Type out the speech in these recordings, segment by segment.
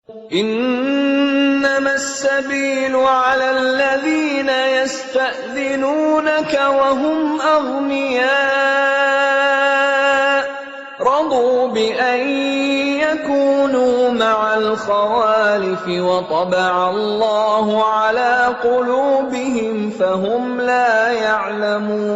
إنما السبيل على الذين يستأذنونك وهم أغنياء رضوا بأن يكونوا مع الخوالف وطبع الله على قلوبهم فهم لا يعلمون.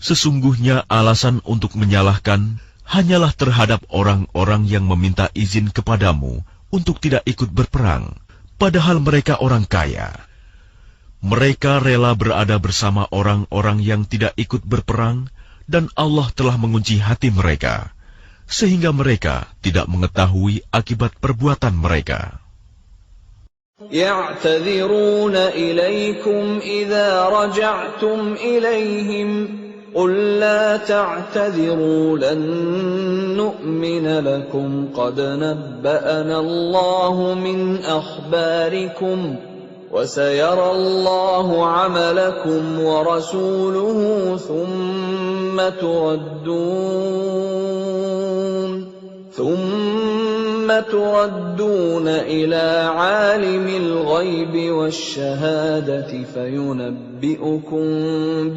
Sesungguhnya alasan untuk menyalahkan hanyalah terhadap orang-orang yang meminta izin kepadamu untuk tidak ikut berperang, padahal mereka orang kaya. Mereka rela berada bersama orang-orang yang tidak ikut berperang, dan Allah telah mengunci hati mereka, sehingga mereka tidak mengetahui akibat perbuatan mereka. يعتذرون إليكم إذا رجعتم إليهم قل لا تعتذروا لن نؤمن لكم قد نبأنا الله من أخباركم وسيرى الله عملكم ورسوله ثم تردون إلى عالم الغيب والشهادة فينبئكم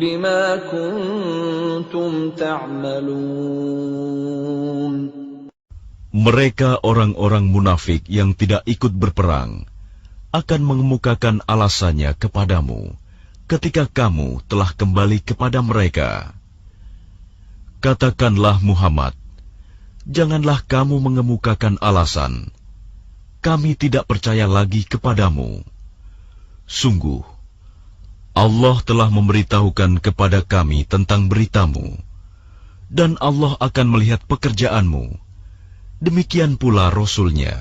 بما كنتم تعملون. Mereka orang-orang munafik yang tidak ikut berperang akan mengemukakan alasannya kepadamu ketika kamu telah kembali kepada mereka. Katakanlah Muhammad, janganlah kamu mengemukakan alasan, kami tidak percaya lagi kepadamu. Sungguh, Allah telah memberitahukan kepada kami tentang beritamu, dan Allah akan melihat pekerjaanmu. Demikian pula Rasul-Nya.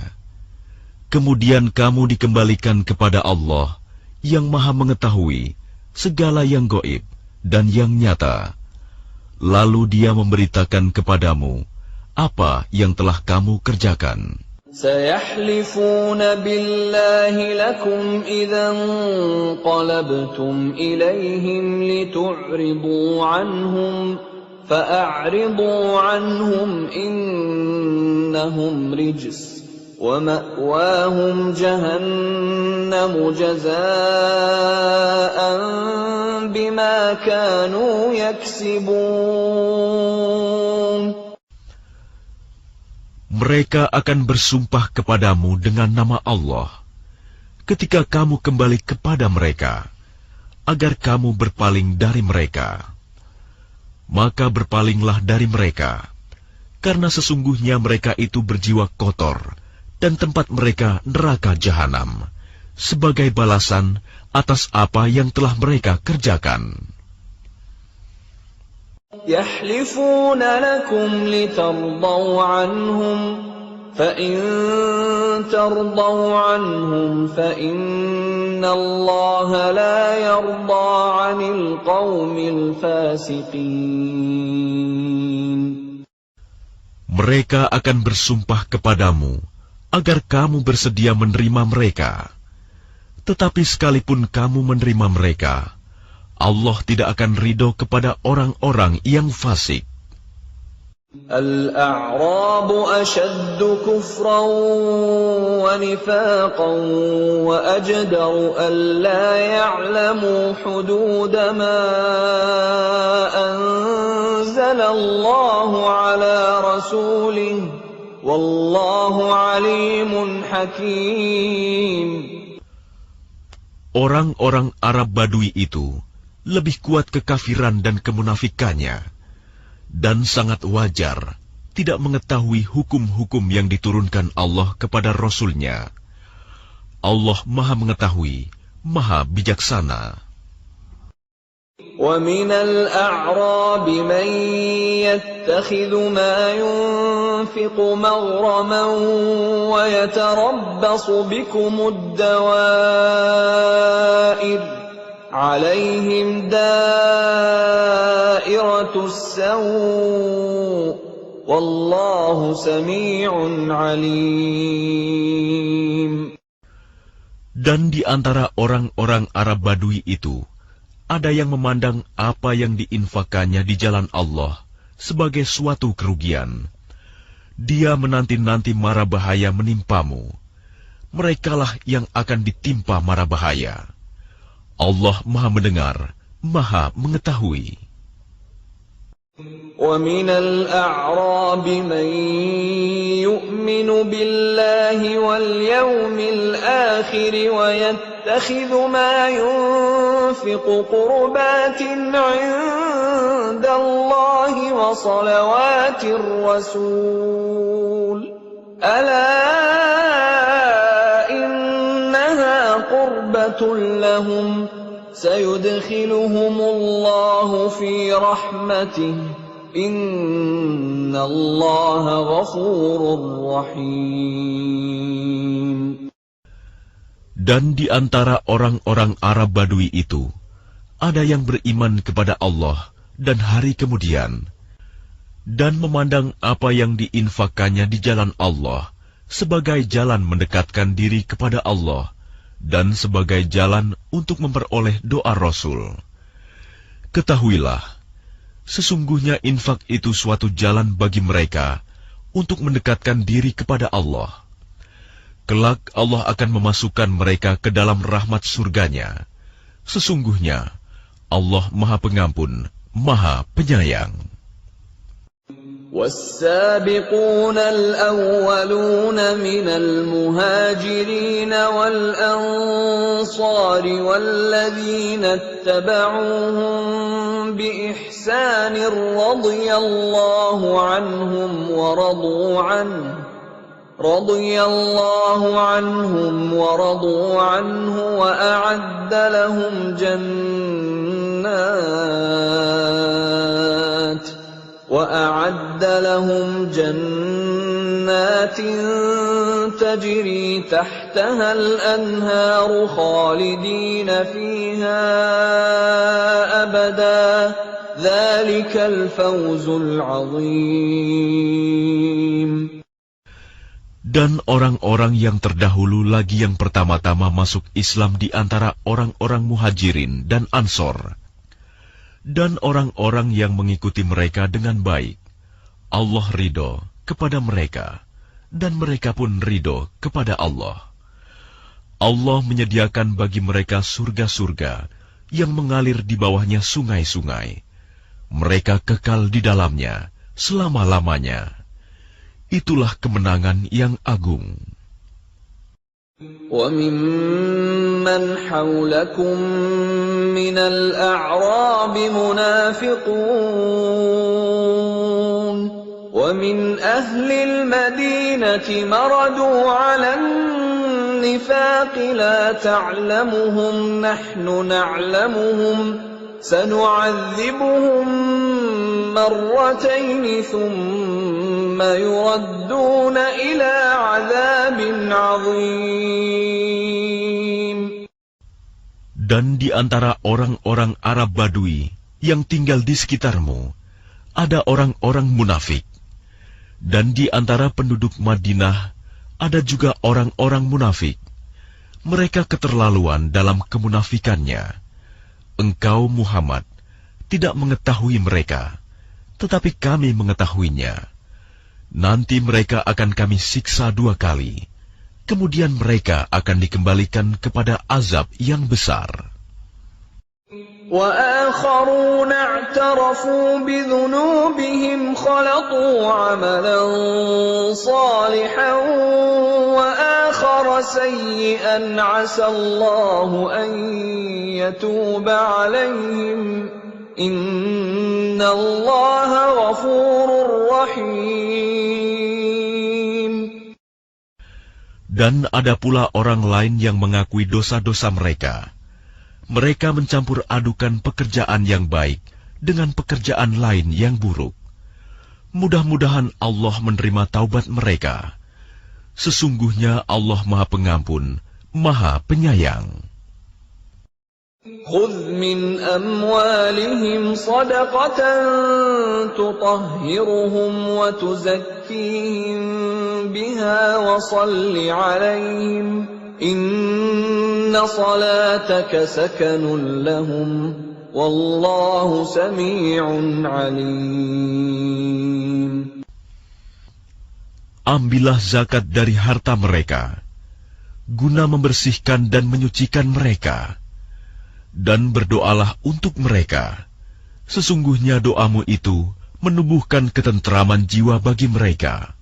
Kemudian kamu dikembalikan kepada Allah yang Maha Mengetahui segala yang gaib dan yang nyata. Lalu Dia memberitakan kepadamu apa yang telah kamu kerjakan. سيحلفون بالله لكم إذا انقلبتم إليهم لتعرضوا عنهم فأعرضوا عنهم إنهم رجس ومأواهم جهنم جزاء بما كانوا يكسبون. Mereka akan bersumpah kepadamu dengan nama Allah ketika kamu kembali kepada mereka, agar kamu berpaling dari mereka. Maka berpalinglah dari mereka, karena sesungguhnya mereka itu berjiwa kotor, dan tempat mereka neraka jahanam, sebagai balasan atas apa yang telah mereka kerjakan. يحلفون لكم لترضوا عنهم فإن ترضوا عنهم فإن الله لا يرضى عن القوم الفاسقين. Mereka akan bersumpah kepadamu agar kamu bersedia menerima mereka. Tetapi sekalipun kamu menerima mereka, Allah tidak akan ridho kepada orang-orang yang fasik. الأعراب أشد كفرا ونفاقا وأجدر ألا يعلموا حدود ما أنزل الله على رسوله والله عليم حكيم. Orang-orang Arab Badui itu lebih kuat kekafiran dan kemunafikannya, dan sangat wajar tidak mengetahui hukum-hukum yang diturunkan Allah kepada Rasul-Nya. Allah Maha Mengetahui, Maha Bijaksana. وَمِنَ الْأَعْرَابِ مَنْ يَتَّخِذُ مَا يُنْفِقُ مَغْرَمًا وَيَتَرَبَّصُ بِكُمُ الدَّوَائِرَ عليهم دائرة السوء والله سميع عليم. Dan di antara orang-orang Arab Badui itu, ada yang memandang apa yang diinfakannya di jalan Allah sebagai suatu kerugian, Dia menanti-nanti mara bahaya menimpamu. Merekalah yang akan ditimpa mara bahaya. Allah Maha Mendengar, Maha Mengetahui. وَمِنَ الْأَعْرَابِ مَن يُؤْمِنُ بِاللَّهِ وَالْيَوْمِ الْآخِرِ وَيَتَّخِذُ مَا يُنفِقُ قُرُبَاتٍ عِندَ اللَّهِ وَصَلَوَاتِ الرَّسُولِ أَلَا إِنَّهَا قُرْبَةٌ لَّهُمْ سَيُدْخِلُهُمُ اللَّهُ فِي رَحْمَتِهِ إِنَّ اللَّهَ غَفُورٌ رَّحِيمٌ. Dan di antara orang-orang Arab Badui itu, ada yang beriman kepada Allah dan hari kemudian, dan memandang apa yang diinfakkannya di jalan Allah sebagai jalan mendekatkan diri kepada Allah, dan sebagai jalan untuk memperoleh doa Rasul. Ketahuilah, sesungguhnya infak itu suatu jalan bagi mereka untuk mendekatkan diri kepada Allah. Kelak Allah akan memasukkan mereka ke dalam rahmat surganya. Sesungguhnya Allah Maha Pengampun, Maha Penyayang. وَالسَّابِقُونَ الْأَوَّلُونَ مِنَ الْمُهَاجِرِينَ وَالْأَنصَارِ وَالَّذِينَ اتَّبَعُوهُم بِإِحْسَانٍ رَّضِيَ اللَّهُ عَنْهُمْ وَرَضُوا عَنْهُ وَأَعَدَّ لهم جنات تجري تحتها الأنهار خالدين فيها أبدا ذلك الفوز العظيم. Dan orang-orang yang terdahulu lagi yang pertama-tama masuk Islam di antara orang-orang Muhajirin dan Ansor, dan orang-orang yang mengikuti mereka dengan baik, Allah ridho kepada mereka, dan mereka pun ridho kepada Allah. Allah menyediakan bagi mereka surga-surga yang mengalir di bawahnya sungai-sungai. Mereka kekal di dalamnya selama-lamanya. Itulah kemenangan yang agung. وَمِمَّنْ حَوْلَكُمْ مِنَ الْأَعْرَابِ مُنَافِقُونَ وَمِنْ أَهْلِ الْمَدِينَةِ مَرَدُوا عَلَى النِّفَاقِ لَا تَعْلَمُهُمْ نَحْنُ نَعْلَمُهُمْ سَنُعَذِّبُهُمْ مرتين ثم يردون إلى عذاب عظيم. Dan di antara orang-orang Arab Badui yang tinggal di sekitarmu, ada orang-orang munafik. Dan di antara penduduk Madinah, ada juga orang-orang munafik. Mereka keterlaluan dalam kemunafikannya. Engkau, Muhammad, tidak mengetahui mereka, tetapi kami mengetahuinya. Nanti mereka akan kami siksa 2 kali, kemudian mereka akan dikembalikan kepada azab yang besar. وَآخَرُونَ اعْتَرَفُوا بِذُنُوبِهِمْ خَلَطُوا عَمَلًا صَالِحًا وَآخَرَ سَيِّئًا عَسَى اللَّهُ أَن يَتُوبَ عَلَيْهِمْ إِنَّ اللَّهَ غَفُورٌ رَّحِيمٌ. Dan ada pula orang lain yang mengakui dosa-dosa mereka. Mereka mencampur adukan pekerjaan yang baik dengan pekerjaan lain yang buruk. Mudah-mudahan Allah menerima taubat mereka. Sesungguhnya Allah Maha Pengampun, Maha Penyayang. خُذْ مِنْ أَمْوَالِهِمْ صَدَقَةً تُطَهِّرُهُمْ وَتُزَكِّيهِمْ بِهَا وَصَلِّ عَلَيْهِمْ إِنَّ صَلَاتَكَ سَكَنٌ لَهُمْ وَاللَّهُ سَمِيعٌ عَلِيمٌ. ambillah zakat dari harta mereka, guna membersihkan dan menyucikan mereka, dan berdoalah untuk mereka. Sesungguhnya doamu itu menumbuhkan ketentraman jiwa bagi mereka.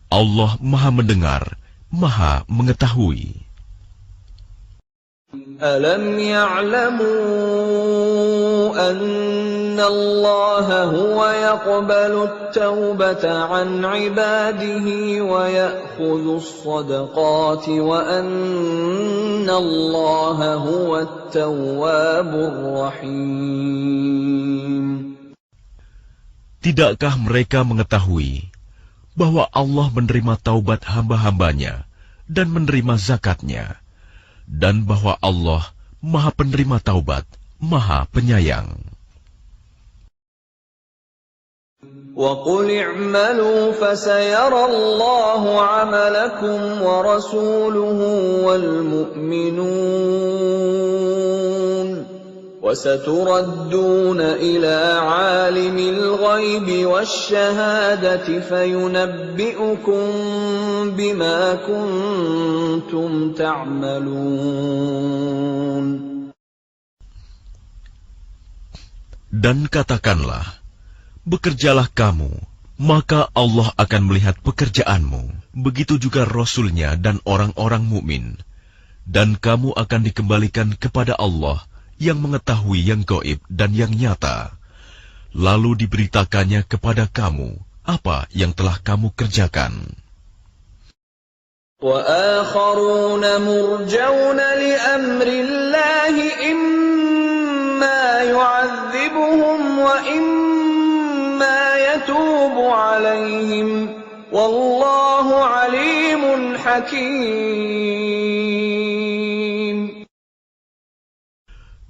Allah Maha Mendengar, Maha Mengetahui. Alam ya'lamu anna Allah huwa yaqbalu at-taubata 'an 'ibadihi wa ya'khudhu as-sadaqati wa anna Allah huwa at-tawwabur rahim. Tidakkah mereka mengetahui bahwa Allah menerima taubat hamba-hambanya dan menerima zakatnya, dan bahwa Allah Maha Penerima Taubat, Maha Penyayang. وَقُلِ اعْمَلُوا فَسَيَرَى اللَّهُ عَمَلَكُمْ وَرَسُولُهُ وَالْمُؤْمِنُونَ وَسَتُرَدُّونَ إِلَى عَالِمِ الْغَيْبِ وَالشَّهَادَةِ فَيُنَبِّئُكُم بِمَا كُنتُمْ تَعْمَلُونَ. Dan katakanlah, bekerjalah kamu, maka Allah akan melihat pekerjaanmu. Begitu juga Rasul-Nya dan orang-orang mukmin. Dan kamu akan dikembalikan kepada Allah yang mengetahui yang gaib dan yang nyata. Lalu diberitakannya kepada kamu apa yang telah kamu kerjakan. وَآخَرُونَ مُرْجَوْنَ لِأَمْرِ اللَّهِ إِمَّا يُعَذِّبُهُمْ وَإِمَّا يَتُوبُ عَلَيْهِمْ وَاللَّهُ عَلِيمٌ حَكِيمٌ.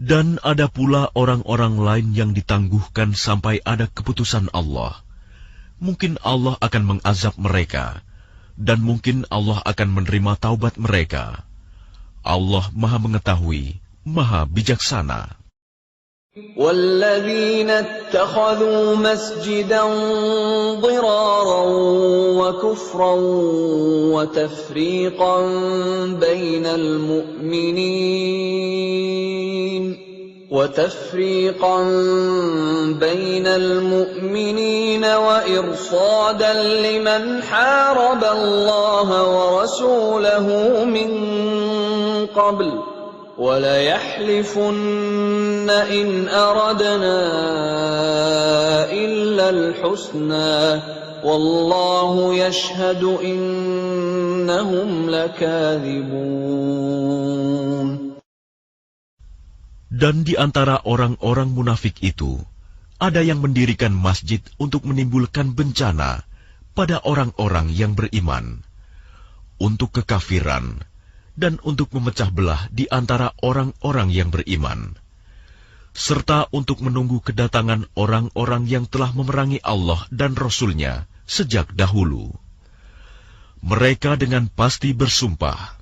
Dan ada pula orang-orang lain yang ditangguhkan sampai ada keputusan Allah. Mungkin Allah akan mengazab mereka, dan mungkin Allah akan menerima taubat mereka. Allah Maha Mengetahui, Maha Bijaksana. وَالَّذِينَ اتَّخَذُوا مَسْجِدًا ضِرَارًا وَكُفْرًا وَتَفْرِيقًا بَيْنَ الْمُؤْمِنِينَ وَإِرْصَادًا لِمَنْ حَارَبَ اللَّهَ وَرَسُولَهُ مِنْ قَبْلُ وَلَيَحْلِفُنَّ إِنْ أَرَدْنَا إِلَّا الْحُسْنَى وَاللَّهُ يَشْهَدُ إِنَّهُمْ لَكَاذِبُونَ. Dan di antara orang-orang munafik itu, ada yang mendirikan masjid untuk menimbulkan bencana pada orang-orang yang beriman, untuk kekafiran, dan untuk memecah belah di antara orang-orang yang beriman, serta untuk menunggu kedatangan orang-orang yang telah memerangi Allah dan Rasul-Nya sejak dahulu. Mereka dengan pasti bersumpah,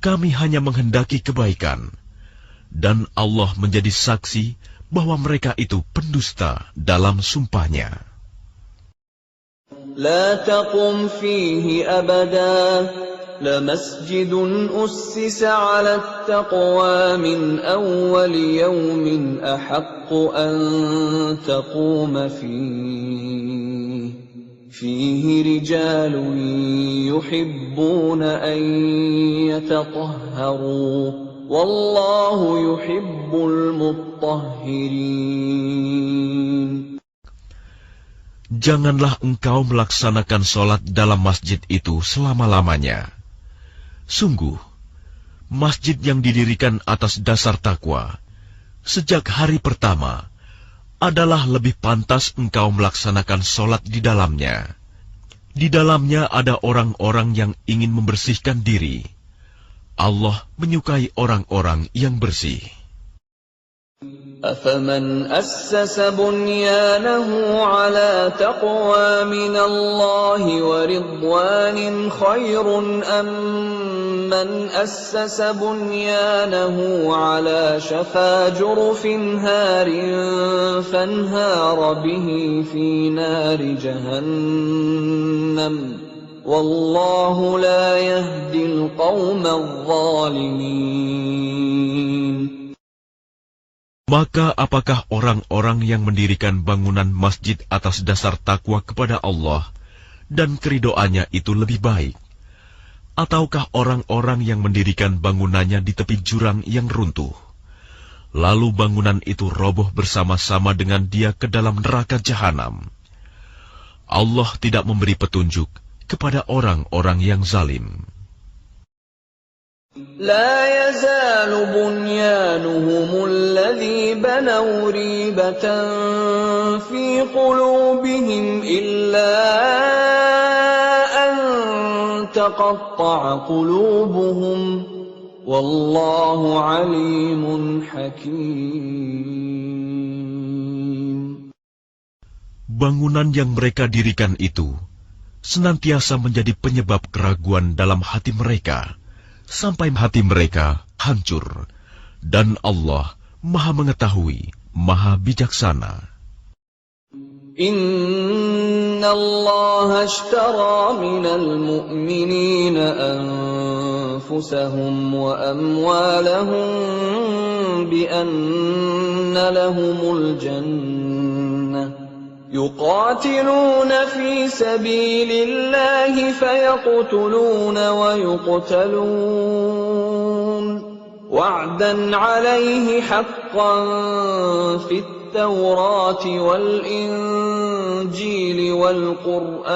kami hanya menghendaki kebaikan, dan Allah menjadi saksi bahwa mereka itu pendusta dalam sumpahnya. La taqum fihi abada لمسجد أسس على التقوى من أول يوم أحق أن تقوم فيه رجال يحبون أن يتطهروا والله يحب المطهرين. Janganlah engkau melaksanakan sholat dalam masjid itu selama-lamanya. Sungguh, masjid yang didirikan atas dasar takwa, sejak hari pertama, adalah lebih pantas engkau melaksanakan sholat di dalamnya. Di dalamnya ada orang-orang yang ingin membersihkan diri. Allah menyukai orang-orang yang bersih. أَفَمَنْ أَسَّسَ بُنْيَانَهُ عَلَى تَقْوَى مِنَ اللَّهِ وَرِضْوَانٍ خَيْرٌ أَمْ مَنْ أَسَّسَ بُنْيَانَهُ عَلَى شَفَا جُرُفٍ هَارٍ فَانْهَارَ بِهِ فِي نَارِ جَهَنَّمَ wallahu la yahdil qawmal zalimin. Maka apakah orang-orang yang mendirikan bangunan masjid atas dasar takwa kepada Allah dan keridoannya itu lebih baik? Ataukah orang-orang yang mendirikan bangunannya di tepi jurang yang runtuh, lalu bangunan itu roboh bersama-sama dengan dia ke dalam neraka jahanam? Allah tidak memberi petunjuk kepada orang-orang yang zalim. لا يزال بنيانهم الذي بنوا ريبة في قلوبهم إلا أن تقطع قلوبهم والله عليم حكيم. Bangunan yang mereka dirikan itu senantiasa menjadi penyebab keraguan dalam hati mereka, sampai hati mereka hancur, dan Allah Maha Mengetahui, Maha Bijaksana. Inna Allah ashtara minal mu'minina anfusahum wa amwalahum bi anna lahumul jannah. يقاتلون في سبيل الله فيقتلون ويقتلون وعدا عليه حقا في التوراة والإنجيل والقرآن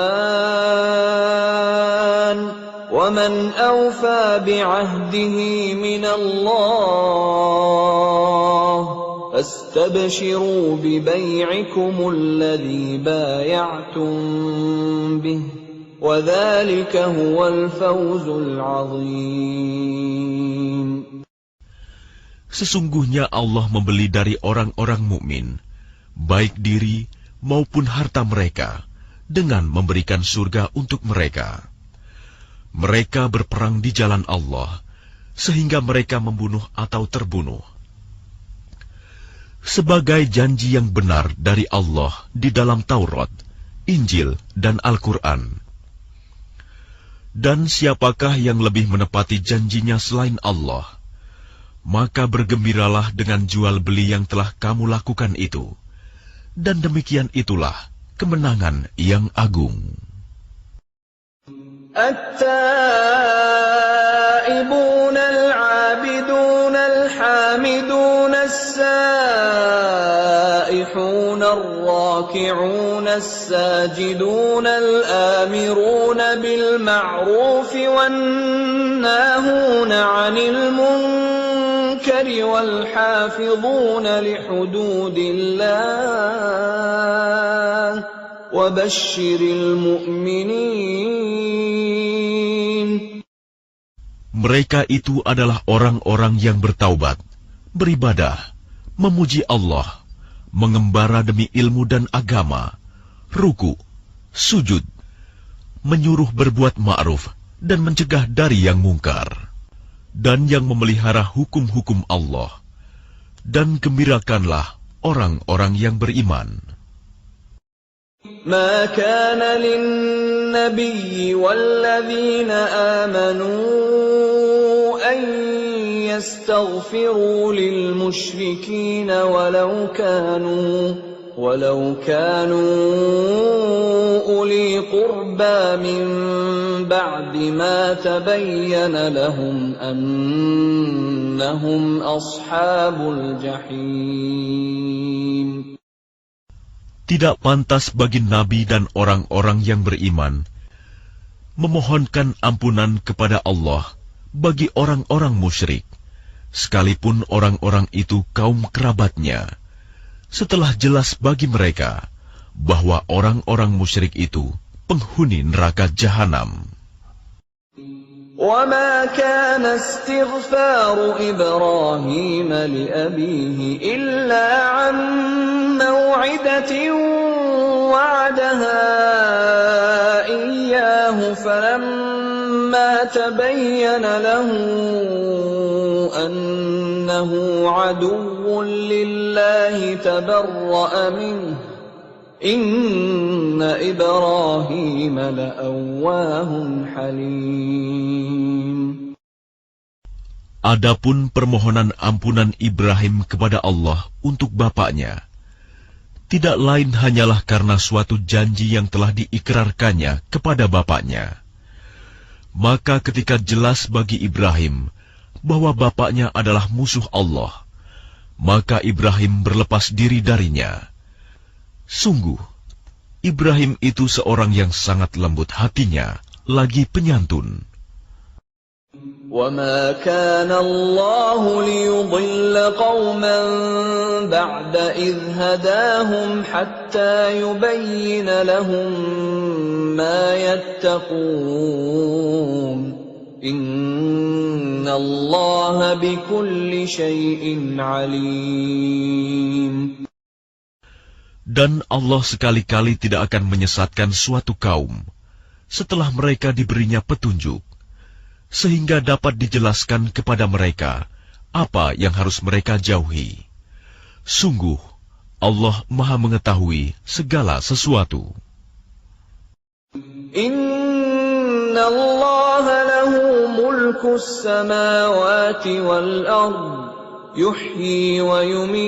ومن أوفى بعهده من الله فاستبشروا ببيعكم الذي بايعتم به وذلك هو الفوز العظيم. Sesungguhnya Allah membeli dari orang-orang mukmin, baik diri maupun harta mereka, dengan memberikan surga untuk mereka. Mereka berperang di jalan Allah, sehingga mereka membunuh atau terbunuh. Sebagai janji yang benar dari Allah di dalam Taurat, Injil, dan Al-Quran. Dan siapakah yang lebih menepati janjinya selain Allah? Maka bergembiralah dengan jual beli yang telah kamu lakukan itu. Dan demikian itulah kemenangan yang agung. التائبون العابدون الحامدون السائحون الراكعون الساجدون الآمرون بالمعروف والناهون عن المنكر والحافظون لحدود الله وبشر المؤمنين. Mereka itu adalah orang-orang yang bertaubat, beribadah, memuji Allah, mengembara demi ilmu dan agama, ruku, sujud, menyuruh berbuat ma'ruf dan mencegah dari yang mungkar, dan yang memelihara hukum-hukum Allah. Dan gembirakanlah orang-orang yang beriman. ما كان للنبي والذين آمنوا أن يستغفروا للمشركين ولو كانوا أولي قربى من بعد ما تبين لهم أنهم أصحاب الجحيم. Tidak pantas bagi Nabi dan orang-orang yang beriman memohonkan ampunan kepada Allah bagi orang-orang musyrik, sekalipun orang-orang itu kaum kerabatnya, setelah jelas bagi mereka bahwa orang-orang musyrik itu penghuni neraka jahanam. وَمَا كَانَ اسْتِغْفَارُ إِبْرَاهِيمَ لِأَبِيهِ إِلَّا عَن مَّوْعِدَةٍ وَعَدَهَا إِيَّاهُ فَلَمَّا تَبَيَّنَ لَهُ أَنَّهُ عَدُوٌّ لِّلَّهِ تَبَرَّأَ مِنْهُ Inna Ibrahim la'awwahun halim. Adapun permohonan ampunan Ibrahim kepada Allah untuk bapaknya, tidak lain hanyalah karena suatu janji yang telah diikrarkannya kepada bapaknya. Maka ketika jelas bagi Ibrahim bahwa bapaknya adalah musuh Allah, maka Ibrahim berlepas diri darinya. Sungguh, Ibrahim itu seorang yang sangat lembut hatinya, lagi penyantun. وَمَا كَانَ اللَّهُ لِيُضِلَّ قَوْمًا بَعْدَ إِذْ هَدَاهُمْ حَتَّى يُبَيِّنَ لَهُم مَّا يَتَّقُونَ إِنَّ اللَّهَ بِكُلِّ شَيْءٍ عَلِيمٌ. Dan Allah sekali-kali tidak akan menyesatkan suatu kaum setelah mereka diberinya petunjuk, sehingga dapat dijelaskan kepada mereka apa yang harus mereka jauhi. Sungguh, Allah Maha mengetahui segala sesuatu. Inna Allah lahu mulkus samawati wal ard, yuhyi wa yumit,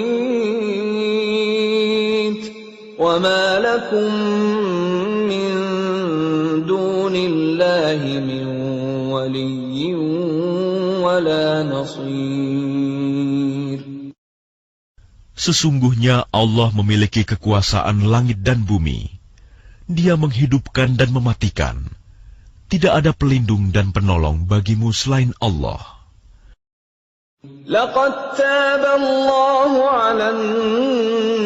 wa ma lakum min dunillahi min waliyyin wala nasir. Sesungguhnya Allah memiliki kekuasaan langit dan bumi. Dia menghidupkan dan mematikan. Tidak ada pelindung dan penolong bagimu selain Allah. Laqad taba Allahu 'alan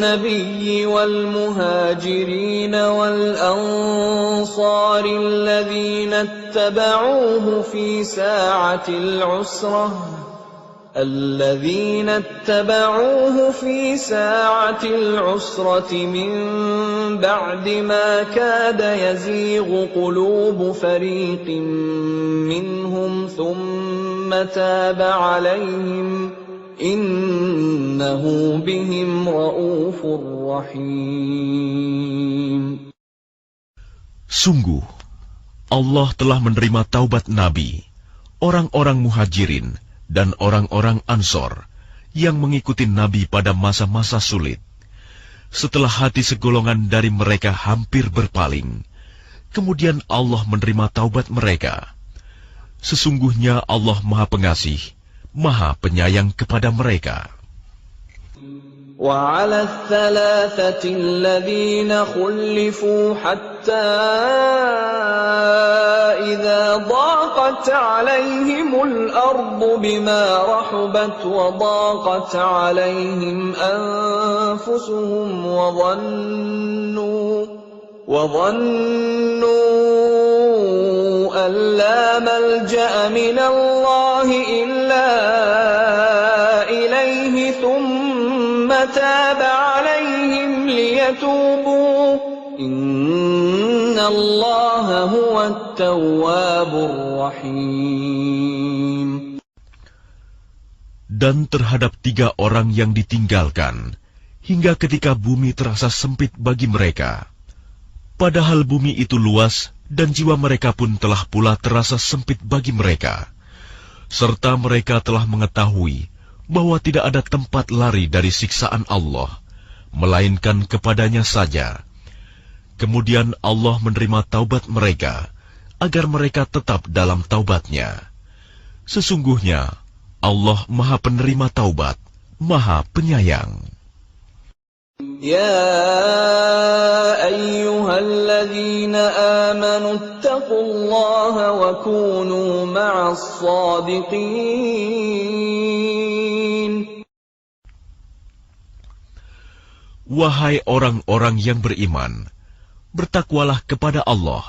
nabiyyi wal muhajirin wal ansari alladhina ittaba'uuhu fi sa'atil 'usrah الذين اتبعوه في ساعة العسرة من بعد ما كاد يزيغ قلوب فريق منهم ثم تاب عليهم إنه بهم رؤوف رحيم. Sungguh, Allah telah menerima taubat Nabi, orang-orang muhajirin, dan orang-orang Ansor yang mengikuti Nabi pada masa-masa sulit. Setelah hati segolongan dari mereka hampir berpaling, kemudian Allah menerima taubat mereka. Sesungguhnya Allah Maha Pengasih, Maha Penyayang kepada mereka. وعلى الثلاثة الذين خلفوا حتى إذا ضاقت عليهم الأرض بما رحبت وضاقت عليهم أنفسهم وظنوا أن لا ملجأ من الله إلا إليه ثم تاب عليهم ليتوبوا إن الله هو التواب الرحيم. Dan terhadap 3 orang yang ditinggalkan, hingga ketika bumi terasa sempit bagi mereka. Padahal bumi itu luas, dan jiwa mereka pun telah pula terasa sempit bagi mereka. Serta mereka telah mengetahui bahwa tidak ada tempat lari dari siksaan Allah, melainkan kepadanya saja. Kemudian Allah menerima taubat mereka, agar mereka tetap dalam taubatnya. Sesungguhnya, Allah Maha Penerima Taubat, Maha Penyayang. Ya ayyuhalladzina amanu ittaqullaha wa kunu ma'as shadiqin. Wahai orang-orang yang beriman, bertakwalah kepada Allah,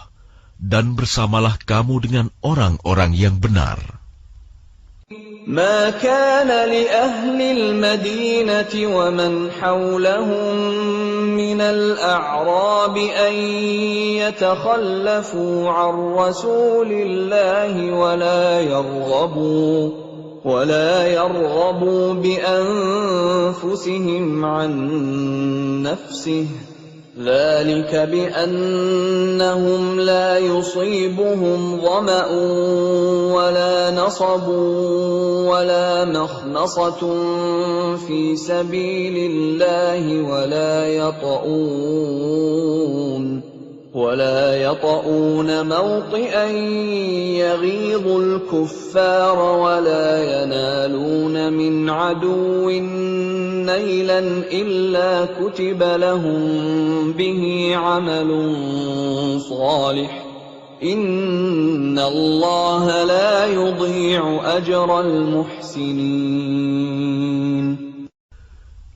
dan bersamalah kamu dengan orang-orang yang benar. ما كان لأهل المدينة ومن حولهم من الأعراب أن يتخلفوا عن رسول الله ولا يرغبوا بأنفسهم عن نفسه ذلك بأنهم لا يصيبهم ظمأ ولا نصب ولا مخمصة في سبيل الله ولا يطؤون موطئا يغيظ الكفار ولا ينالون من عدو نيلا إلا كتب لهم به عمل صالح إن الله لا يضيع أجر المحسنين.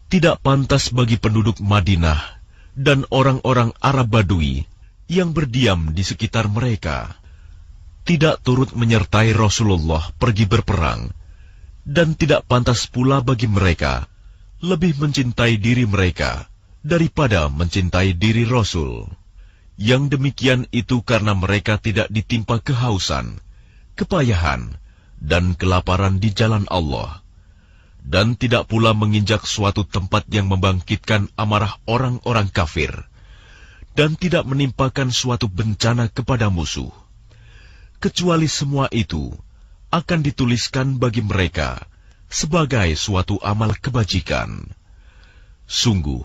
Tidak pantas bagi penduduk Madinah dan orang-orang Arab Badui yang berdiam di sekitar mereka, tidak turut menyertai Rasulullah pergi berperang, dan tidak pantas pula bagi mereka lebih mencintai diri mereka daripada mencintai diri Rasul. Yang demikian itu karena mereka tidak ditimpa kehausan, kepayahan, dan kelaparan di jalan Allah, dan tidak pula menginjak suatu tempat yang membangkitkan amarah orang-orang kafir, dan tidak menimpakan suatu bencana kepada musuh, kecuali semua itu akan dituliskan bagi mereka sebagai suatu amal kebajikan. Sungguh,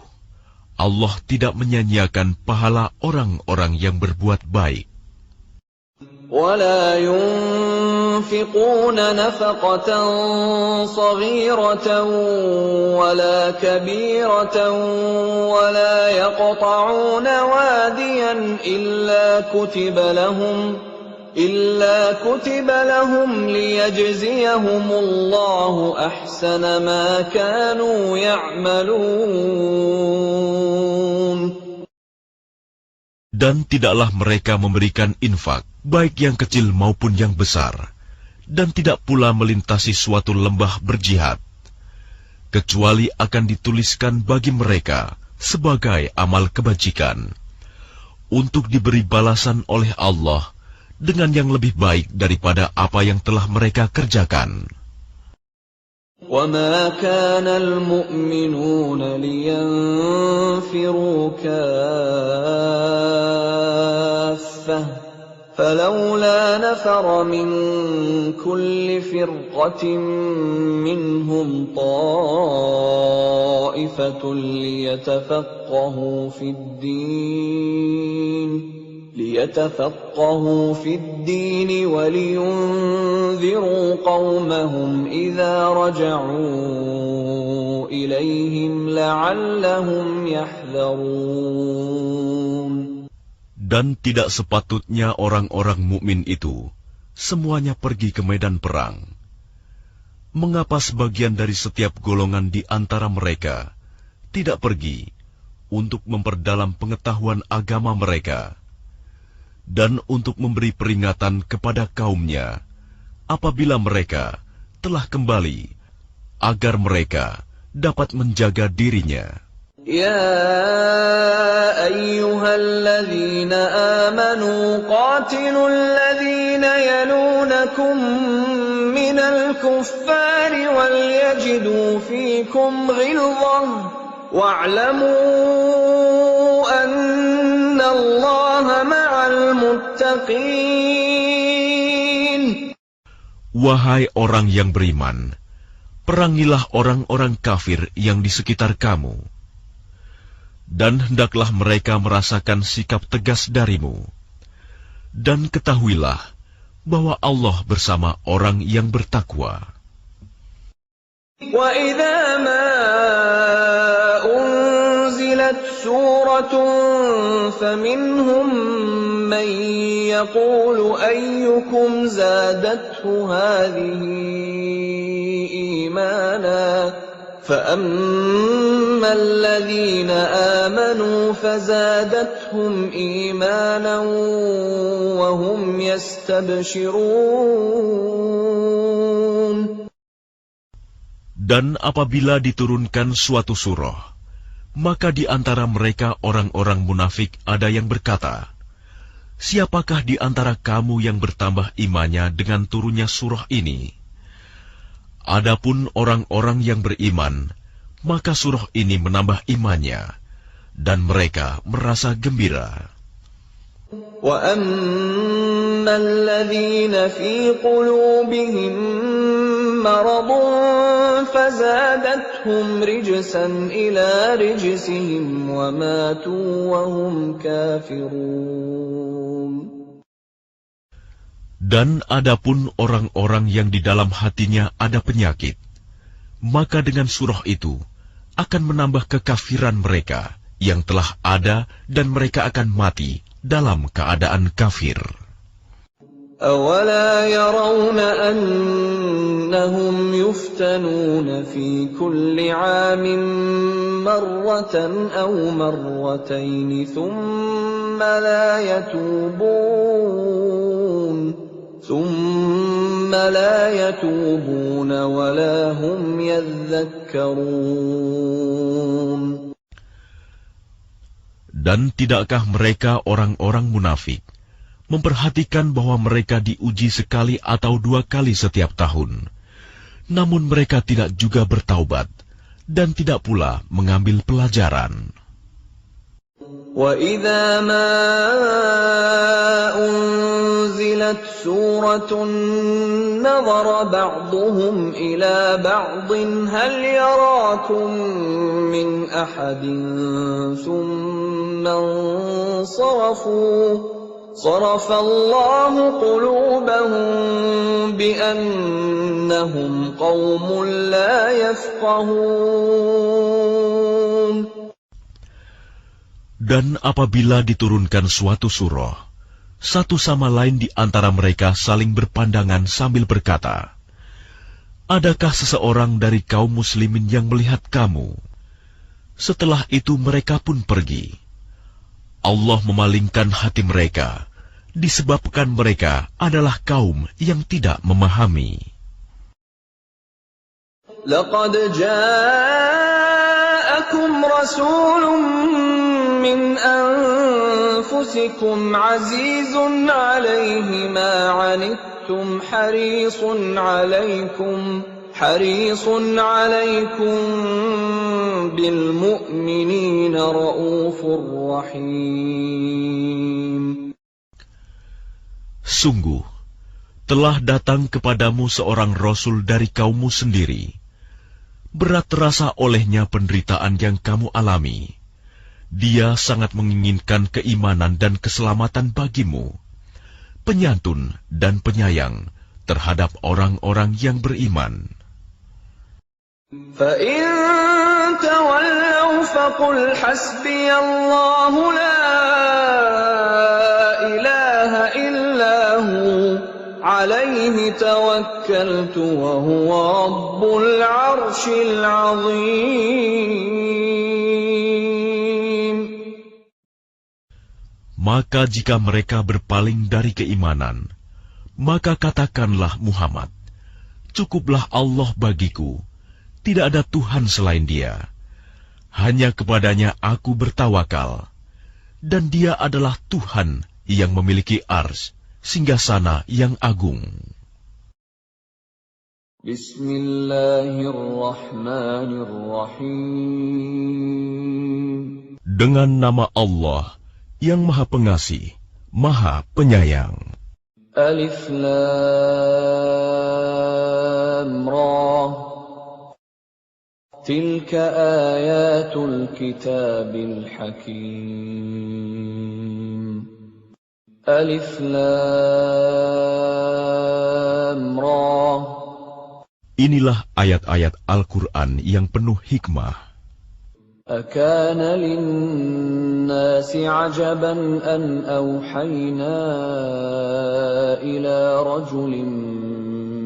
Allah tidak menyanyiakan pahala orang-orang yang berbuat baik. ولا ينفقون نفقة صغيرة ولا كبيرة ولا يقطعون واديا إلا كتب لهم ليجزيهم الله أحسن ما كانوا يعملون. Dan tidaklah mereka memberikan infak, baik yang kecil maupun yang besar, dan tidak pula melintasi suatu lembah berjihad, kecuali akan dituliskan bagi mereka sebagai amal kebajikan, untuk diberi balasan oleh Allah dengan yang lebih baik daripada apa yang telah mereka kerjakan. وَمَا كَانَ الْمُؤْمِنُونَ لِيَنْفِرُوا كَافَّةً فَلَوْلَا نَفَرَ مِنْ كُلِّ فِرْقَةٍ مِّنْهُمْ طَائِفَةٌ ليتفقهوا في الدين ولينذروا قومهم إذا رجعوا إليهم لعلهم يحذرون. Dan tidak sepatutnya orang-orang mukmin itu semuanya pergi ke medan perang. Mengapa sebagian dari setiap golongan di antara mereka tidak pergi untuk memperdalam pengetahuan agama mereka, dan untuk memberi peringatan kepada kaumnya apabila mereka telah kembali, agar mereka dapat menjaga dirinya. Ya ayyuhalladzina amanu qatilul ladzina yalunakum minal kuffari wal yajidu fikum ghilzah wa'lamu anna Allaha ma'al muttaqin. Wahai orang yang beriman, perangilah orang-orang kafir yang di sekitar kamu, dan hendaklah mereka merasakan sikap tegas darimu. Dan ketahuilah bahwa Allah bersama orang yang bertakwa. Wa idza ma unzilat suratun faminhum man yaqulu ayyukum zadathu hadhihi imana فَأَمَّا الَّذِينَ آمَنُوا فَزَادَتْهُمْ إِيمَانًا وَهُمْ يَسْتَبْشِرُونَ. Dan apabila diturunkan suatu surah, maka di antara mereka orang-orang munafik ada yang berkata, siapakah di antara kamu yang bertambah imannya dengan turunnya surah ini? Adapun orang-orang yang beriman, maka surah ini menambah imannya, dan mereka merasa gembira. وَأَمَّا الَّذِينَ فِي قُلُوبِهِم مَّرَضٌ فَزَادَتْهُمْ رِجْسًا إِلَىٰ رِجْسِهِمْ وَمَاتُوا وَهُمْ كَافِرُونَ. Dan adapun orang-orang yang di dalam hatinya ada penyakit, maka dengan surah itu akan menambah kekafiran mereka yang telah ada dan mereka akan mati dalam keadaan kafir. أَوَلَا يَرَوْنَ أَنَّهُمْ يُفْتَنُونَ فِي كُلِّ عَامٍ مَّرَّةً أَوْ مَرَّتَيْنِ ثُمَّ لَا يَتُوبُونَ وَلَا هُمْ يَذَّكَّرُونَ. Dan tidakkah mereka orang-orang munafik memperhatikan bahwa mereka diuji sekali atau dua kali setiap tahun, namun mereka tidak juga bertaubat dan tidak pula mengambil pelajaran. وَإِذَا مَا أُنزِلَتْ سُورَةٌ نَظَرَ بَعْضُهُمْ إِلَى بَعْضٍ هَلْ يَرَاكُم مِّنْ أَحَدٍ ثُمَّ انصَرَفُوا صَرَفَ اللَّهُ قُلُوبَهُم بِأَنَّهُمْ قَوْمٌ لَّا يَفْقَهُونَ. Dan apabila diturunkan suatu surah, satu sama lain di antara mereka saling berpandangan sambil berkata, "Adakah seseorang dari kaum muslimin yang melihat kamu?" Setelah itu mereka pun pergi. Allah memalingkan hati mereka, disebabkan mereka adalah kaum yang tidak memahami. لَقَدْ جَاءَكُمْ رَسُولٌ مِّنْ أَنفُسِكُمْ عَزِيزٌ عَلَيْهِ مَا عَنِتُّمْ حَرِيصٌ عَلَيْكُمْ بِالْمُؤْمِنِينَ رَءُوفٌ رَحِيمٌ. Sungguh, telah datang kepadamu seorang Rasul dari kaummu sendiri. Berat terasa olehnya penderitaan yang kamu alami. Dia sangat menginginkan keimanan dan keselamatan bagimu, penyantun dan penyayang terhadap orang-orang yang beriman. فَإِن تَوَلَّوْا فَقُلْ حَسْبِيَ اللَّهُ لَا إِلَٰهَ إِلَّا هُوَ عَلَيْهِ تَوَكَّلْتُ وَهُوَ رَبُّ الْعَرْشِ الْعَظِيمِ. Maka jika mereka berpaling dari keimanan, maka katakanlah Muhammad, "Cukuplah Allah bagiku, tidak ada Tuhan selain Dia. Hanya kepadanya aku bertawakal, dan Dia adalah Tuhan yang memiliki arsy, singgasana yang agung." Bismillahirrahmanirrahim. Dengan nama Allah yang Maha Pengasih, Maha Penyayang. Alif Lam Ra. Tilka ayatul kitabil hakim. Alif Lam Ra. Inilah ayat-ayat Al-Quran yang penuh hikmah. أَكَانَ لِلنَّاسِ عَجَبًا أَنْ أَوْحَيْنَا إِلَى رَجُلٍ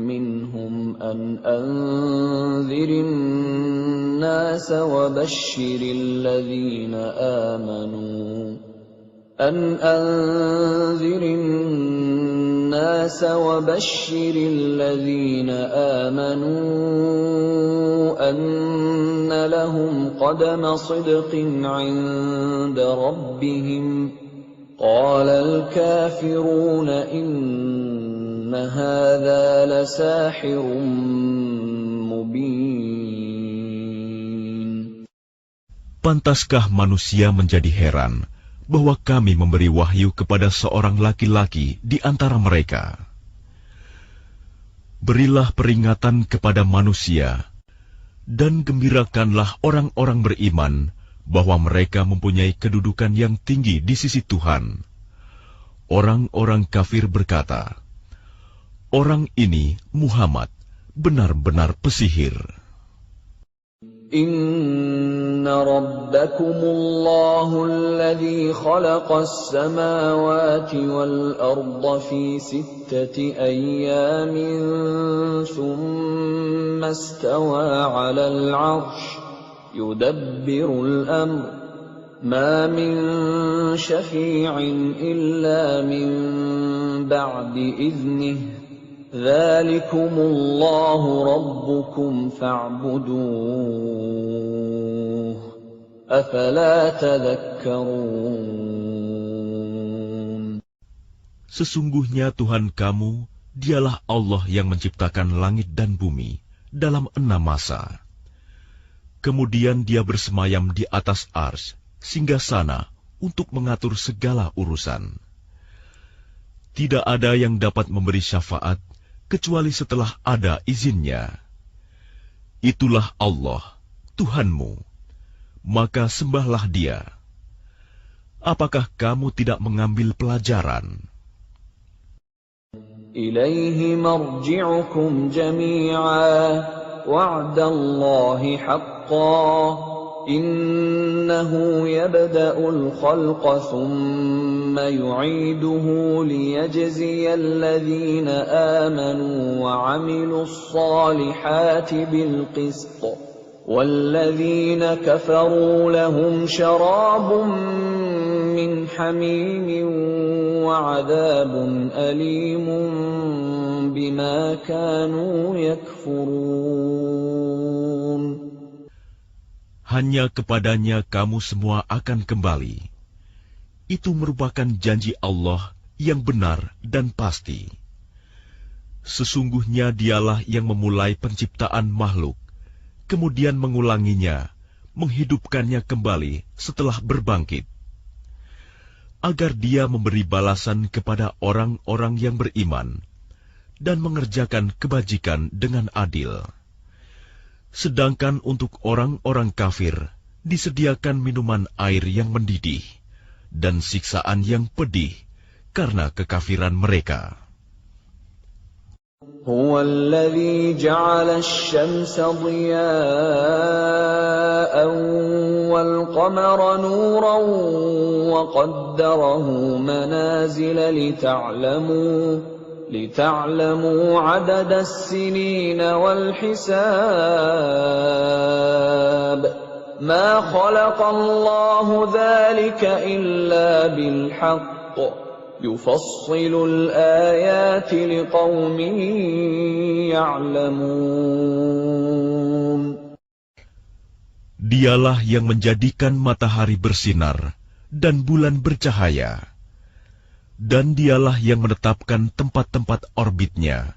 مِّنْهُمْ أَنْ أَنذِرِ النَّاسَ وَبَشِّرِ الَّذِينَ آمَنُوا أَنَّ لَهُمْ قَدَمَ صِدْقٍ عِندَ رَبِّهِمْ قَالَ الْكَافِرُونَ إِنَّ هَذَا لَسَاحِرٌ مُبِينٌ. Pantaskah manusia menjadi heran bahwa kami memberi wahyu kepada seorang laki-laki di antara mereka? Berilah peringatan kepada manusia, dan gembirakanlah orang-orang beriman bahwa mereka mempunyai kedudukan yang tinggi di sisi Tuhan. Orang-orang kafir berkata, "Orang ini, Muhammad, benar-benar pesihir." Inna rabbakumullahu alladhi khalaqas samawati wal arda fi sittati ayyamin thumma istawa 'alal 'arsy yudabbirul amr ma min syafi'in illa min ba'di idhnihi Dzalikumullahu rabbukum fa'buduh afala tadhakkarun. Sesungguhnya Tuhan kamu, dialah Allah yang menciptakan langit dan bumi dalam 6 masa. Kemudian dia bersemayam di atas arsy, singgasana untuk mengatur segala urusan. Tidak ada yang dapat memberi syafaat kecuali setelah ada izinnya. Itulah Allah, Tuhanmu, maka sembahlah Dia. Apakah kamu tidak mengambil pelajaran? Ilaihi marji'ukum jami'a wa'dallahi haqqan Innahu yabda'ul khalqa thumma yu'iduhu liyajziyal ladhina amanu wa 'amilus salihati bil qist wal-ladhina kafaru lahum syarabun min hamimin wa 'adhabun alimun bima kanu yakfurun. Hanya kepadanya kamu semua akan kembali. Itu merupakan janji Allah yang benar dan pasti. Sesungguhnya Dialah yang memulai penciptaan makhluk, kemudian mengulanginya, menghidupkannya kembali setelah berbangkit, agar Dia memberi balasan kepada orang-orang yang beriman dan mengerjakan kebajikan dengan adil. Sedangkan untuk orang-orang kafir disediakan minuman air yang mendidih dan siksaan yang pedih karena kekafiran mereka. Huwa alladhi ja'ala asy-syamsa dhiya'an wal qamara nuran wa qaddarahu manazila لتعلموا عدد السنين والحساب ما خلق الله ذلك إلا بالحق يفصل الآيات لقوم يعلمون. Dialah yang menjadikan matahari bersinar dan bulan bercahaya. Dan Dialah yang menetapkan tempat-tempat orbitnya,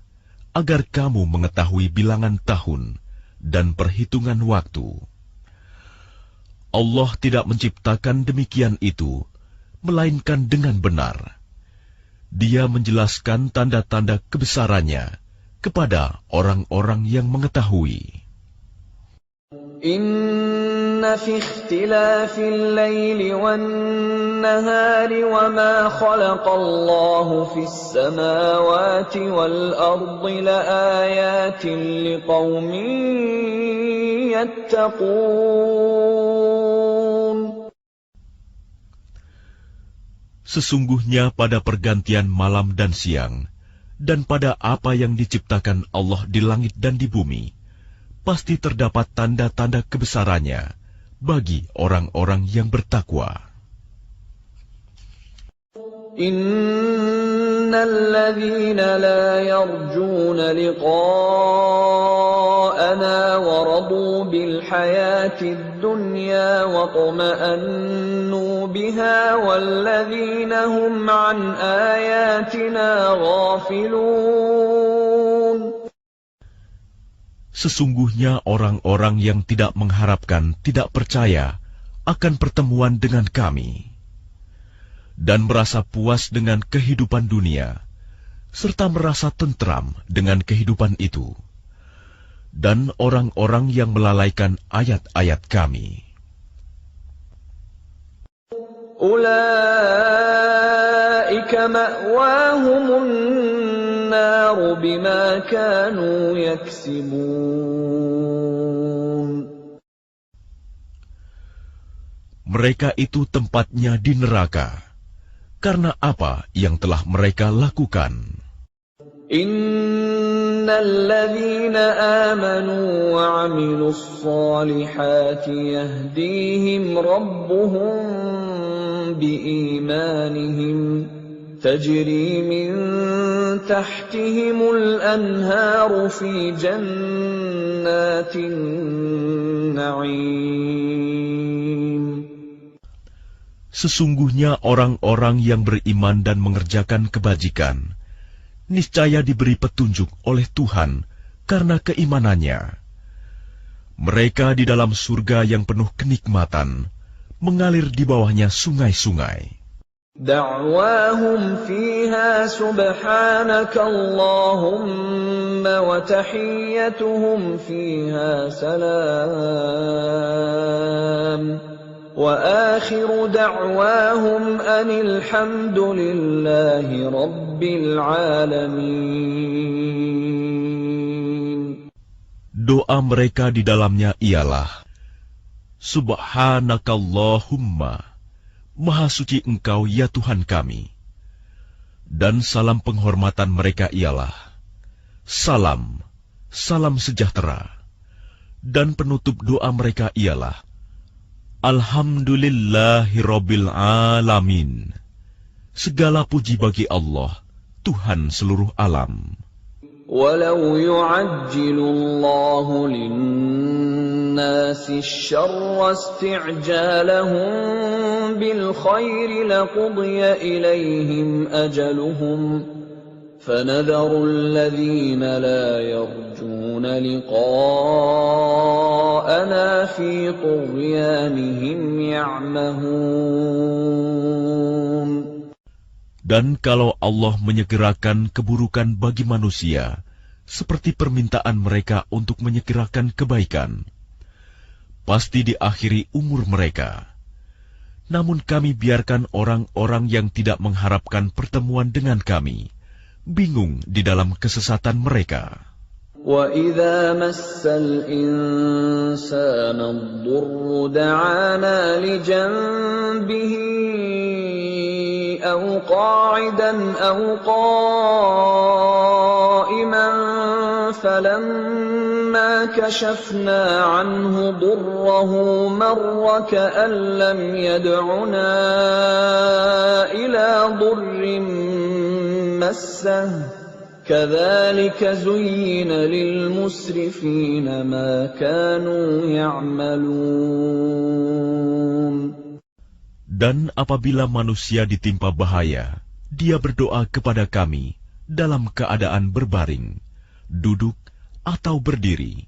agar kamu mengetahui bilangan tahun dan perhitungan waktu. Allah tidak menciptakan demikian itu, melainkan dengan benar. Dia menjelaskan tanda-tanda kebesarannya kepada orang-orang yang mengetahui. Inna fi ikhtilafil laili wan nahari wa ma khalaqallahu fis samawati wal ardi laayatin liqaumin yattaqun. Sesungguhnya pada pergantian malam dan siang, dan pada apa yang diciptakan Allah di langit dan di bumi, pasti terdapat tanda-tanda kebesarannya bagi orang-orang yang bertakwa. Innal ladzina la yarjuna liqa'ana wa radu bil hayatid dunya wa tuma'annu biha wal ladzina hum an ayatina ghafilun. Sesungguhnya orang-orang yang tidak mengharapkan, tidak percaya akan pertemuan dengan kami, dan merasa puas dengan kehidupan dunia, serta merasa tentram dengan kehidupan itu, dan orang-orang yang melalaikan ayat-ayat kami. Ulaika ma'wahumun naru bima kanu yaksibun. Mereka itu tempatnya di neraka, karena apa yang telah mereka lakukan. Innal ladzina amanu wa 'amilus solihati yahdihim rabbuhum biimanihim tajri min tahtihimul anharu fi jannatin na'im. Sesungguhnya orang-orang yang beriman dan mengerjakan kebajikan, niscaya diberi petunjuk oleh Tuhan karena keimanannya. Mereka di dalam surga yang penuh kenikmatan, mengalir di bawahnya sungai-sungai. Da'wahum fiha subhanaka Allahumma wa tahiyyatuhum fiha salam. وآخر دعواهم أن الحمد لله رب العالمين. Doa mereka di dalamnya ialah, Subhanakallahumma, Maha suci Engkau ya Tuhan kami. Dan salam penghormatan mereka ialah, Salam, salam sejahtera. Dan penutup doa mereka ialah, Alhamdulillahirabbil alamin. Segala puji bagi Allah, Tuhan seluruh alam. Walau yu'ajjilu Allahu lin-nasi asy-syarra isti'jalahum bil khairi laqudiya ilaihim ajaluhum. فَنَذَرُ الَّذِينَ لَا يَرْجُونَ لِقَاءَنَا فِي طُغْيَانِهِمْ يَعْمَهُونَ. Dan kalau Allah menyegerakan keburukan bagi manusia, seperti permintaan mereka untuk menyegerakan kebaikan, pasti diakhiri umur mereka. Namun kami biarkan orang-orang yang tidak mengharapkan pertemuan dengan kami bingung di dalam kesesatan mereka. وَإِذَا مَسَّ الْإِنسَانَ الضُّرُّ دَعَانَا لِجَنبِهِ أَوْ قَاعِدًا أَوْ قَائِمًا فَلَمَّا كَشَفْنَا عَنْهُ ضُرَّهُ مَرَّ كَأَن لَّمْ يَدْعُنَا إِلَى ضُرٍّ مَّسَّهُ كَذَلِكَ زُيِّنَ لِلْمُسْرِفِينَ مَا كَانُوا يَعْمَلُونَ. Dan apabila manusia ditimpa bahaya, dia berdoa kepada kami dalam keadaan berbaring, duduk, atau berdiri.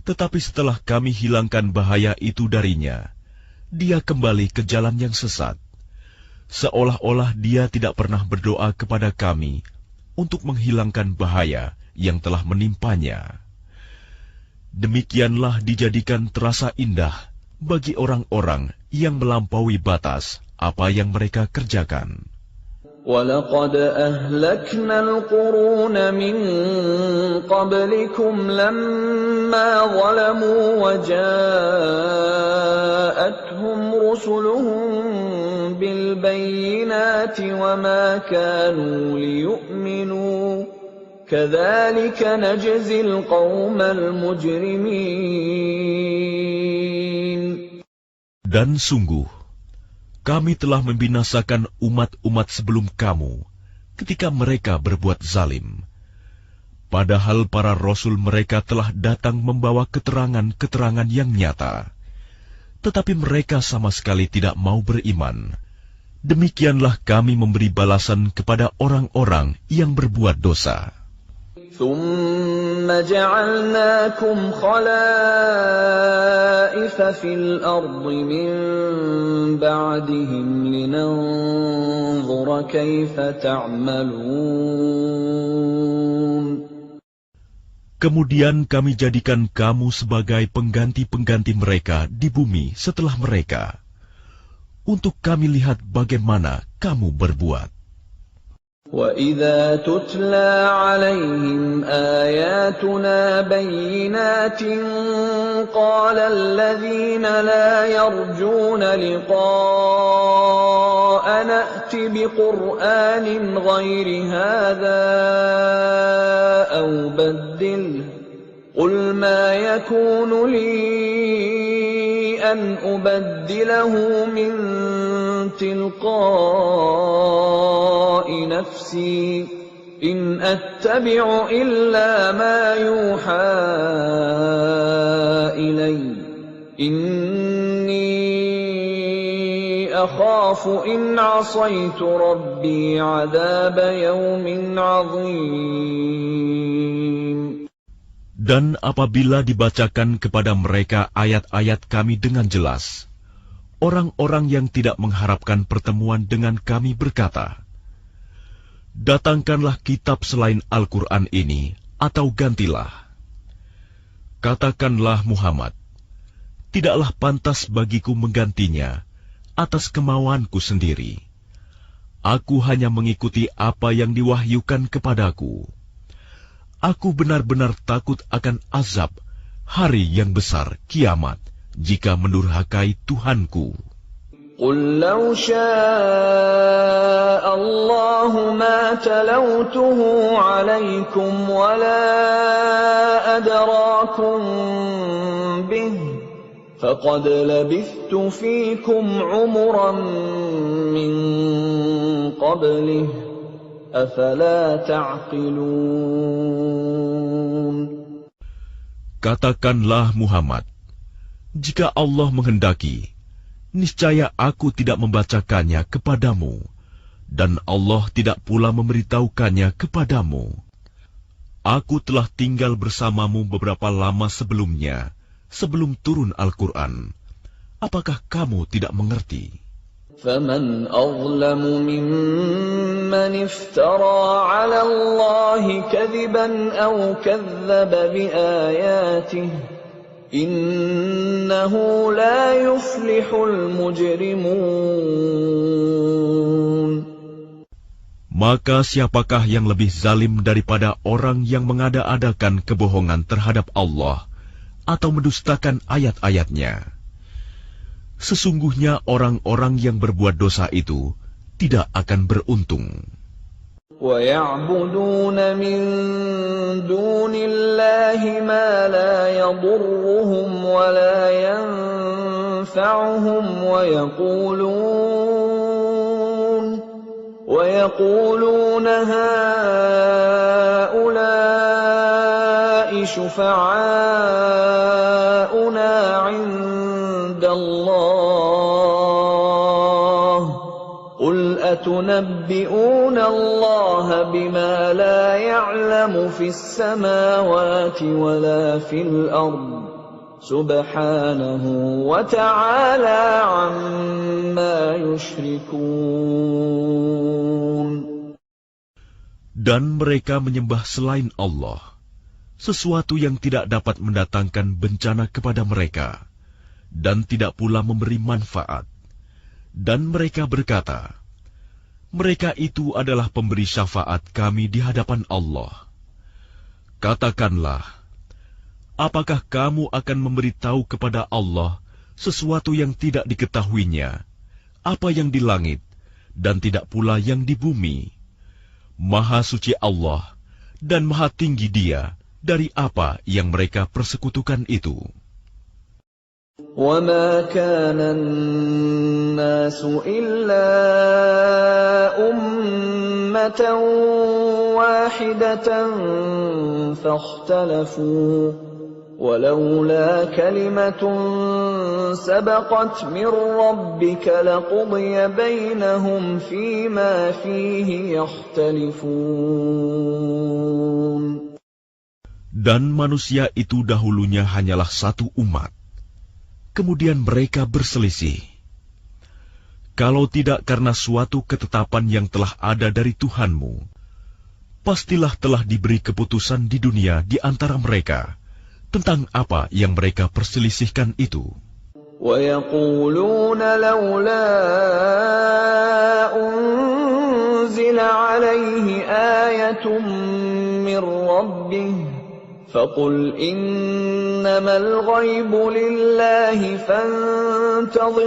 Tetapi setelah kami hilangkan bahaya itu darinya, dia kembali ke jalan yang sesat. Seolah-olah dia tidak pernah berdoa kepada kami untuk menghilangkan bahaya yang telah menimpanya. Demikianlah dijadikan terasa indah bagi orang-orang yang melampaui batas apa yang mereka kerjakan. وَلَقَدْ أَهْلَكْنَا الْقُرُونَ مِنْ قَبْلِكُمْ لَمَّا ظَلَمُوا وَجَاءَتْهُمْ رُسُلُهُم بِالْبَيِّنَاتِ وَمَا كَانُوا لِيُؤْمِنُوا كَذَلِكَ نَجْزِي الْقَوْمَ الْمُجْرِمِينَ. Dan sungguh, kami telah membinasakan umat-umat sebelum kamu ketika mereka berbuat zalim. Padahal para rasul mereka telah datang membawa keterangan-keterangan yang nyata. Tetapi mereka sama sekali tidak mau beriman. Demikianlah kami memberi balasan kepada orang-orang yang berbuat dosa. ثم جعلناكم خلائف في الأرض من بعدهم لننظر كيف تعملون. Kemudian kami jadikan kamu sebagai pengganti-pengganti mereka di bumi setelah mereka, untuk kami lihat bagaimana kamu berbuat. وَإِذَا تُتْلَى عَلَيْهِمْ آيَاتُنَا بَيِّنَاتٍ قَالَ الَّذِينَ لَا يَرْجُونَ لِقَاءَنَا ائْتِ بِقُرْآنٍ غَيْرِ هَذَا أَوْ بَدِّلْهُ قُلْ مَا يَكُونُ لِي أَنْ أُبَدِّلَهُ مِنْ تِلْقَاءِ نَفْسِي إِنْ أَتَّبِعُ إِلَّا مَا يُوحَى إِلَيَّ إِنِّي أَخَافُ إِنْ عَصَيْتُ رَبِّي عَذَابَ يَوْمٍ عَظِيمٍ. Dan apabila dibacakan kepada mereka ayat-ayat kami dengan jelas, orang-orang yang tidak mengharapkan pertemuan dengan kami berkata, "Datangkanlah kitab selain Al-Quran ini, atau gantilah." Katakanlah Muhammad, "Tidaklah pantas bagiku menggantinya atas kemauanku sendiri. Aku hanya mengikuti apa yang diwahyukan kepadaku. Aku benar-benar takut akan azab hari yang besar kiamat jika mendurhakai Tuhanku." قُلْ لَوْ شَاءَ اللَّهُ مَا تَلَوْتُهُ عَلَيْكُمْ وَلَا أَدْرَاكُمْ بِهِ فَقَدْ لَبِثْتُ فِيكُمْ عُمُرًا مِّن قَبْلِهِ أَفَلَا تَعْقِلُونَ. Katakanlah Muhammad, jika Allah menghendaki, niscaya aku tidak membacakannya kepadamu, dan Allah tidak pula memberitahukannya kepadamu. Aku telah tinggal bersamamu beberapa lama sebelumnya, sebelum turun Al-Quran. Apakah kamu tidak mengerti? فَمَنْ أَظْلَمُ مِمَّنِ افْتَرَى عَلَى اللَّهِ كَذِبًا أَوْ كَذَّبَ بِآيَاتِهِ إِنَّهُ لَا يُفْلِحُ الْمُجْرِمُونَ. Maka siapakah yang lebih zalim daripada orang yang mengada-adakan kebohongan terhadap Allah atau mendustakan ayat-ayatnya? Sesungguhnya orang-orang yang berbuat dosa itu tidak akan beruntung. وَيَعْبُدُونَ مِن دُونِ اللَّهِ مَا لَا يَضُرُّهُمْ وَلَا يَنفَعُهُمْ وَيَقُولُونَ هَٰؤُلَاءِ شُفَعَاؤُنَا عِندَ اللَّهِ قُلْ أَتُنَبِّئُونَ اللَّهَ بِمَا لَا يَعْلَمُ فِي السَّمَاوَاتِ وَلَا فِي الْأَرْضِ سُبْحَانَهُ وَتَعَالَى عَمَّا يُشْرِكُونَ. Dan mereka menyembah selain Allah, sesuatu yang tidak dapat mendatangkan bencana kepada mereka, dan tidak pula memberi manfaat. Dan mereka berkata, mereka itu adalah pemberi syafaat kami di hadapan Allah. Katakanlah, apakah kamu akan memberitahu kepada Allah sesuatu yang tidak diketahuinya, apa yang di langit, dan tidak pula yang di bumi? Maha suci Allah, dan maha tinggi Dia dari apa yang mereka persekutukan itu. وَمَا كَانَ النَّاسُ إِلَّا أُمَّةً وَاحِدَةً فَاخْتَلَفُوا وَلَوْلَا كَلِمَةٌ سَبَقَتْ مِنْ رَبِّكَ لَقُضِيَ بَيْنَهُمْ فِيمَا فِيهِ يَخْتَلِفُونَ. Dan manusia itu dahulunya hanyalah satu umat. Kemudian mereka berselisih. Kalau tidak karena suatu ketetapan yang telah ada dari Tuhanmu, pastilah telah diberi keputusan di dunia di antara mereka tentang apa yang mereka perselisihkan itu. وَيَقُولُونَ لَوْلَا أُنزِلَ عَلَيْهِ آيَةٌ مِّن رَّبِّهِ فَقُلْ إِنَّمَا الْغَيْبُ لِلَّهِ فَانتَظِرُوا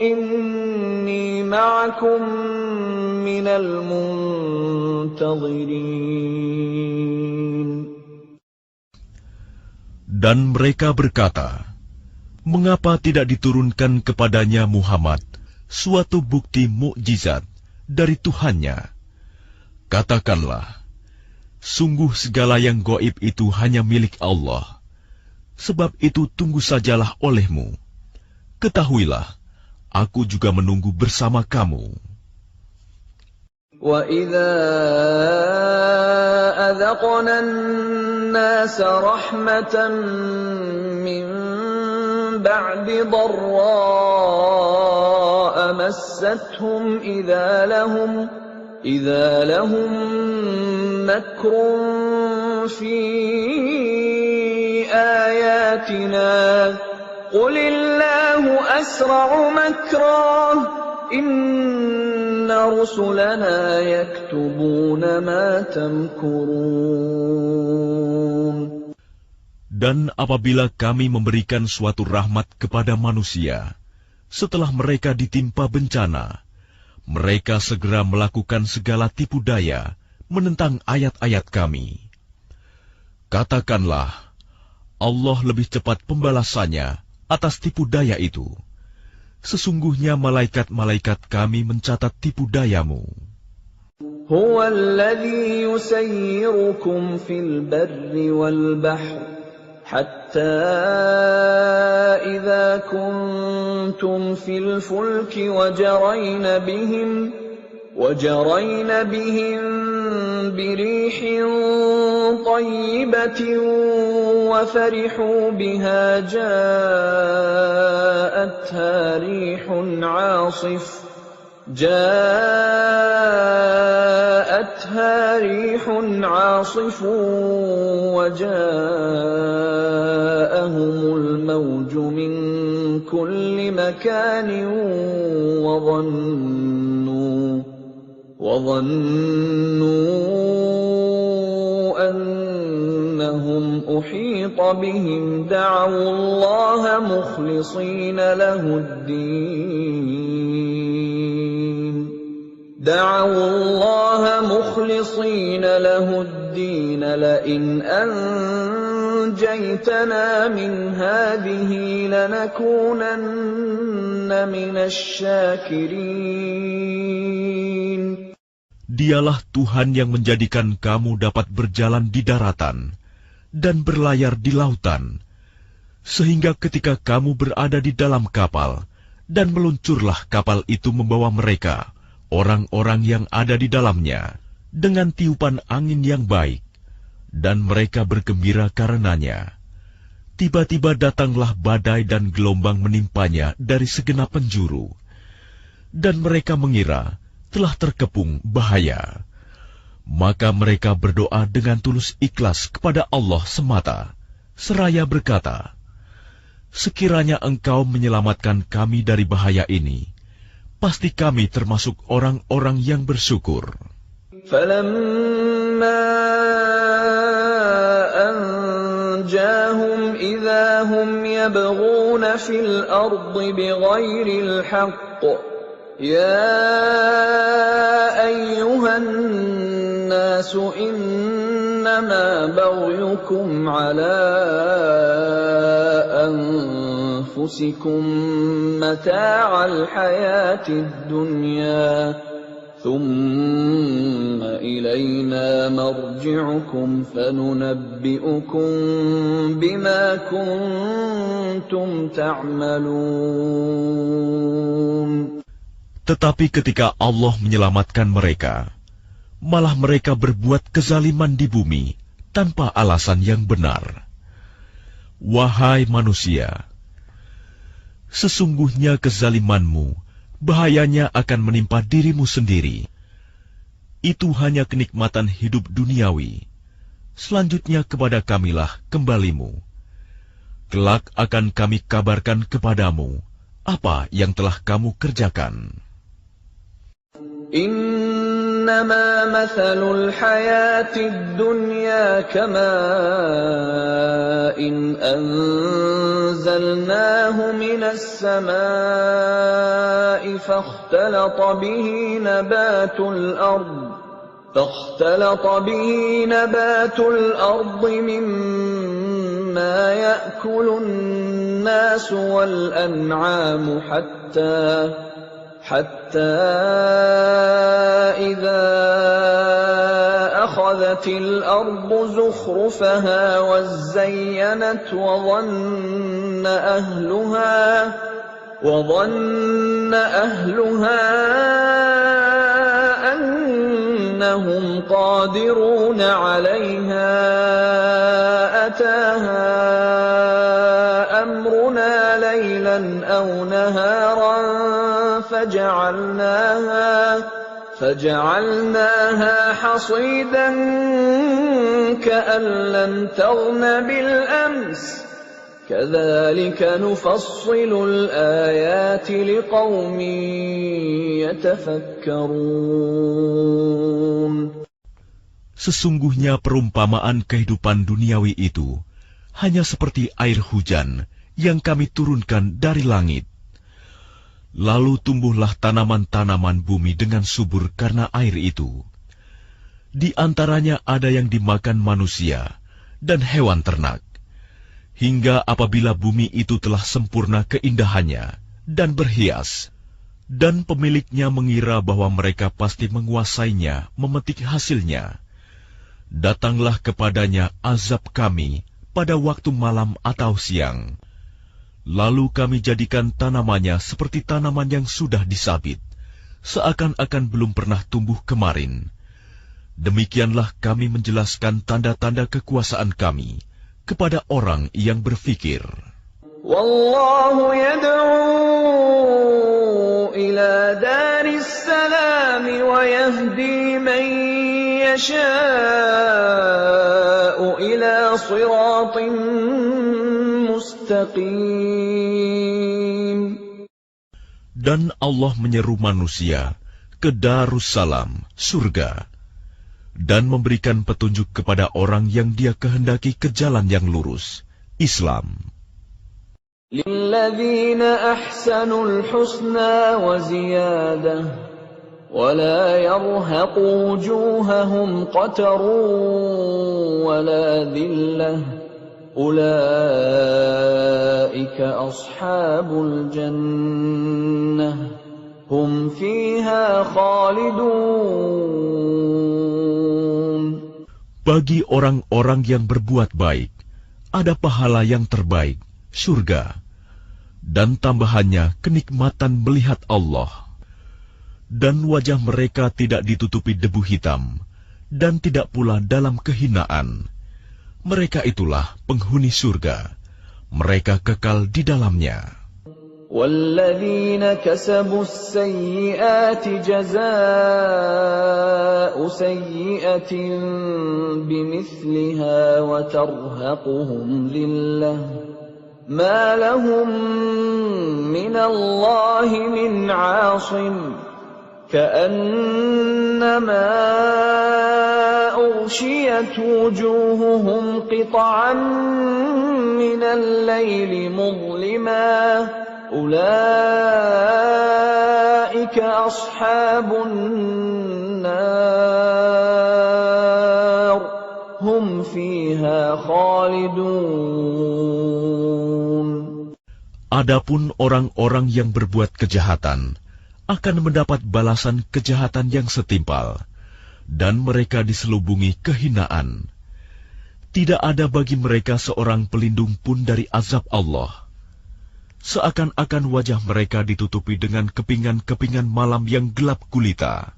إِنِّي مَعَكُم مِّنَ الْمُنتَظِرِينَ. Dan mereka berkata, mengapa tidak diturunkan kepadanya Muhammad suatu bukti mukjizat dari Tuhannya? Katakanlah, sungguh segala yang gaib itu hanya milik Allah. Sebab itu tunggu sajalah olehmu. Ketahuilah, aku juga menunggu bersama kamu. وَإِذَا أَذَقْنَا النَّاسَ رَحْمَةً مِّن بَعْدِ ضَرَّاءَ مَسَّتْهُمْ إِذَا لَهُم مَّكْرٌ فِي آيَاتِنَا قُلِ اللَّهُ أَسْرَعُ مَكْرًا إِنَّ رُسُلَنَا يَكْتُبُونَ مَا تَمْكُرُونَ. Dan apabila kami memberikan suatu rahmat kepada manusia, setelah mereka ditimpa bencana, mereka segera melakukan segala tipu daya menentang ayat-ayat kami. Katakanlah, Allah lebih cepat pembalasannya atas tipu daya itu. Sesungguhnya malaikat-malaikat kami mencatat tipu dayamu. هُوَ الَّذِي يُسَيِّرُكُمْ فِي الْبَرِّ وَالْبَحْرِ حَتَّى إِذَا كُنتُمْ فِي الْفُلْكِ وَجَرَيْنَ بِهِمْ بِرِيحٍ طَيِّبَةٍ وَفَرِحُوا بِهَا جَاءَتْهَا رِيحٌ عَاصِفٌ وَجَاءَهُمُ الْمَوْجُ مِنْ كُلِّ مَكَانٍ وَظَنُّوا أَنَّهُمْ أُحِيطَ بِهِمْ دَعَوُا اللَّهَ مُخْلِصِينَ لَهُ الدِّينَ لَئِنْ أَنْجَيْتَنَا مِنْ هَٰذِهِ لَنَكُونَنَّ مِنَ الشَّاكِرِينَ. Dialah Tuhan yang menjadikan kamu dapat berjalan di daratan dan berlayar di lautan, sehingga ketika kamu berada di dalam kapal dan meluncurlah kapal itu membawa mereka, orang-orang yang ada di dalamnya, dengan tiupan angin yang baik, dan mereka bergembira karenanya. Tiba-tiba datanglah badai dan gelombang menimpanya dari segenap penjuru, dan mereka mengira telah terkepung bahaya. Maka mereka berdoa dengan tulus ikhlas kepada Allah semata, seraya berkata, sekiranya Engkau menyelamatkan kami dari bahaya ini, pasti kami termasuk orang-orang yang bersyukur. فَلَمَّا أَنْجَاهُمْ إِذَا هُمْ يَبْغُونَ فِي الْأَرْضِ بِغَيْرِ الْحَقِّ يَا أَيُّهَا النَّاسُ إِنَّمَا بَغْيُكُمْ عَلَى أَنفُسِكُم مَّتَاعَ الْحَيَاةِ الدُّنْيَا ثُمَّ إِلَيْنَا مَرْجِعُكُمْ فَنُنَبِّئُكُم بِمَا كُنتُمْ تَعْمَلُونَ. Tetapi ketika Allah menyelamatkan mereka, malah mereka berbuat kezaliman di bumi tanpa alasan yang benar. Wahai manusia, sesungguhnya kezalimanmu bahayanya akan menimpa dirimu sendiri. Itu hanya kenikmatan hidup duniawi. Selanjutnya kepada Kamilah kembalimu. Kelak akan kami kabarkan kepadamu apa yang telah kamu kerjakan. إنما مثل الحياة الدنيا كماء أنزلناه من السماء فاختلط به نبات الأرض مما يأكل الناس والأنعام حتى إذا أخذت الأرض زخرفها وزينت وظن أهلها أنهم قادرون عليها أتاها أمرنا ليلا أو نهارا فجعلناها حصيدا كأن لم تغن بالأمس كذلك نفصل الآيات لقوم يتفكرون. Sesungguhnya perumpamaan kehidupan duniawi itu hanya seperti air hujan yang kami turunkan dari langit. Lalu tumbuhlah tanaman-tanaman bumi dengan subur karena air itu. Di antaranya ada yang dimakan manusia dan hewan ternak. Hingga apabila bumi itu telah sempurna keindahannya dan berhias, dan pemiliknya mengira bahwa mereka pasti menguasainya, memetik hasilnya, datanglah kepadanya azab kami pada waktu malam atau siang. Lalu kami jadikan tanamannya seperti tanaman yang sudah disabit, seakan-akan belum pernah tumbuh kemarin. Demikianlah kami menjelaskan tanda-tanda kekuasaan kami kepada orang yang berfikir. Wallahu yad'u ila daris salam wa yahdi man yasha'u ila siratin mustaqim. Dan Allah menyeru manusia ke Darussalam, surga, dan memberikan petunjuk kepada orang yang Dia kehendaki ke jalan yang lurus, Islam. Lilladzina ahsanul husna wa ziyadah wa la yarhaqu wujuhahum qatarun wa la dhillah ulaika ashabul jannah hum fiha khalidun. Bagi orang-orang yang berbuat baik, ada pahala yang terbaik, surga, dan tambahannya kenikmatan melihat Allah. Dan wajah mereka tidak ditutupi debu hitam, dan tidak pula dalam kehinaan. Mereka itulah penghuni surga, mereka kekal di dalamnya. وَالَّذِينَ كَسَبُوا السَّيِّئَاتِ جَزَاءُ سَيِّئَةٍ بِمِثْلِهَا وَتَرْهَقُهُمْ ذِلَّةٌ مَا لَهُم مِّنَ اللَّهِ مِنْ عَاصِمٍ كَأَنَّمَا أُغْشِيَتْ وُجُوهُهُمْ قِطَعًا مِّنَ اللَّيْلِ مُظْلِمًا أولئك أصحاب النار هم فيها خالدون. Adapun orang-orang yang berbuat kejahatan akan mendapat balasan kejahatan yang setimpal, dan mereka diselubungi kehinaan. Tidak ada bagi mereka seorang pelindung pun dari azab Allah. Seakan-akan wajah mereka ditutupi dengan kepingan-kepingan malam yang gelap gulita.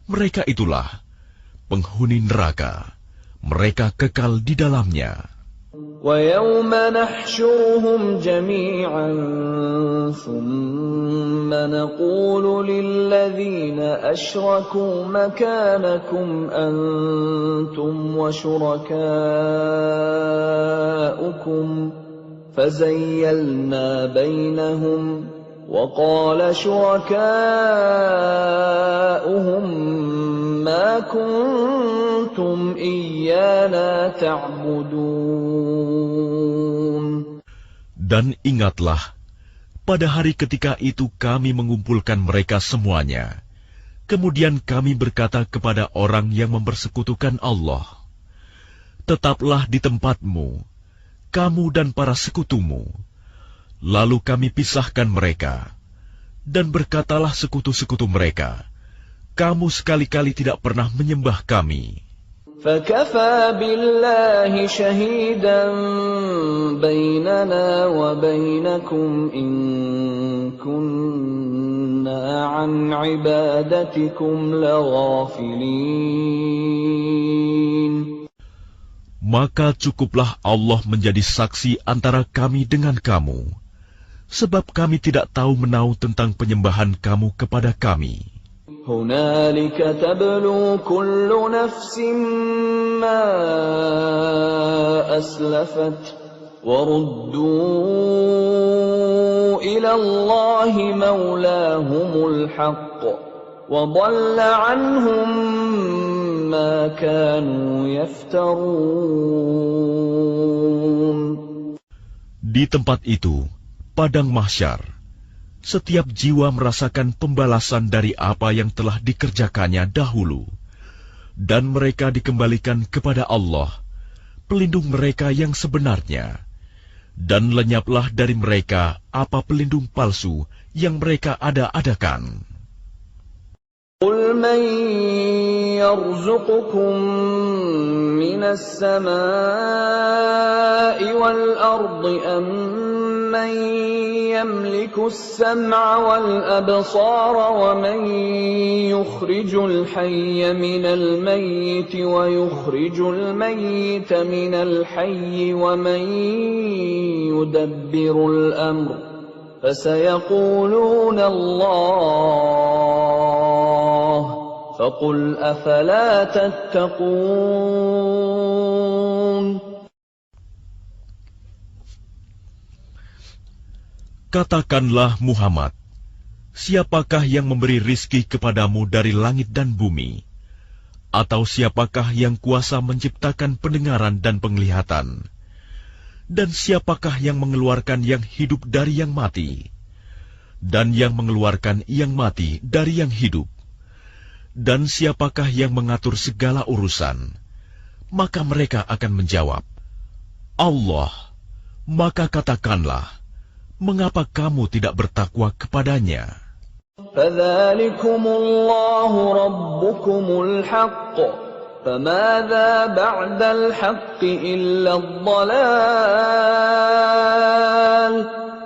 Mereka itulah penghuni neraka, mereka kekal di dalamnya. وَيَوْمَ نَحْشُرُهُمْ جَمِيعًا ثُمَّ نَقُولُ لِلَّذِينَ أَشْرَكُوا مَكَانَكُمْ أَنْتُمْ وَشُرَكَاؤُكُمْ فَزَيَّلْنَا بَيْنَهُمْ وَقَالَ شُرَكَاؤُهُمْ مَا كُنْتُمْ إِيَّانَا تَعْبُدُونَ. Dan ingatlah, pada hari ketika itu kami mengumpulkan mereka semuanya. Kemudian kami berkata kepada orang yang mempersekutukan Allah, tetaplah di tempatmu, kamu dan para sekutumu. Lalu kami pisahkan mereka, dan berkatalah sekutu-sekutu mereka, kamu sekali-kali tidak pernah menyembah kami. فَكَفَى بِاللَّهِ شَهِيدًا بَيْنَنَا وَبَيْنَكُمْ إِن كُنَّا عَنْ عِبَادَتِكُمْ لَغَافِلِينَ. Maka cukuplah Allah menjadi saksi antara kami dengan kamu, sebab kami tidak tahu menau tentang penyembahan kamu kepada kami. هُنَالِكَ تَبْلُو كُلُّ نَفْسٍ مَّا أَسْلَفَتْ وَرُدُّوا إِلَى اللَّهِ مَوْلَاهُمُ الْحَقِّ وَضَلَّ عَنْهُم مَّا كَانُوا يَفْتَرُونَ. Di tempat itu, padang mahsyar, setiap jiwa merasakan pembalasan dari apa yang telah dikerjakannya dahulu, dan mereka dikembalikan kepada Allah, pelindung mereka yang sebenarnya, dan lenyaplah dari mereka apa pelindung palsu yang mereka ada-adakan. قُلْ مَنْ يَرْزُقُكُمْ مِنَ السَّمَاءِ وَالْأَرْضِ أَمَّنْ يَمْلِكُ السَّمْعَ وَالْأَبْصَارَ وَمَنْ يُخْرِجُ الْحَيَّ مِنَ الْمَيِّتِ وَيُخْرِجُ الْمَيِّتَ مِنَ الْحَيِّ وَمَنْ يُدَبِّرُ الْأَمْرَ فَسَيَقُولُونَ اللَّهُ فَقُلْ أَفَلَا تَتَّقُونَ. Katakanlah Muhammad, siapakah yang memberi rizki kepadamu dari langit dan bumi? Atau siapakah yang kuasa menciptakan pendengaran dan penglihatan? Dan siapakah yang mengeluarkan yang hidup dari yang mati? Dan yang mengeluarkan yang mati dari yang hidup? Dan siapakah yang mengatur segala urusan? Maka mereka akan menjawab, Allah. Maka katakanlah, mengapa kamu tidak bertakwa kepadanya? فَذَلِكُمُ اللَّهُ رَبُّكُمُ الْحَقُّ فَمَاذَا بَعْدَ الْحَقِّ إِلَّا الضَّلَالُ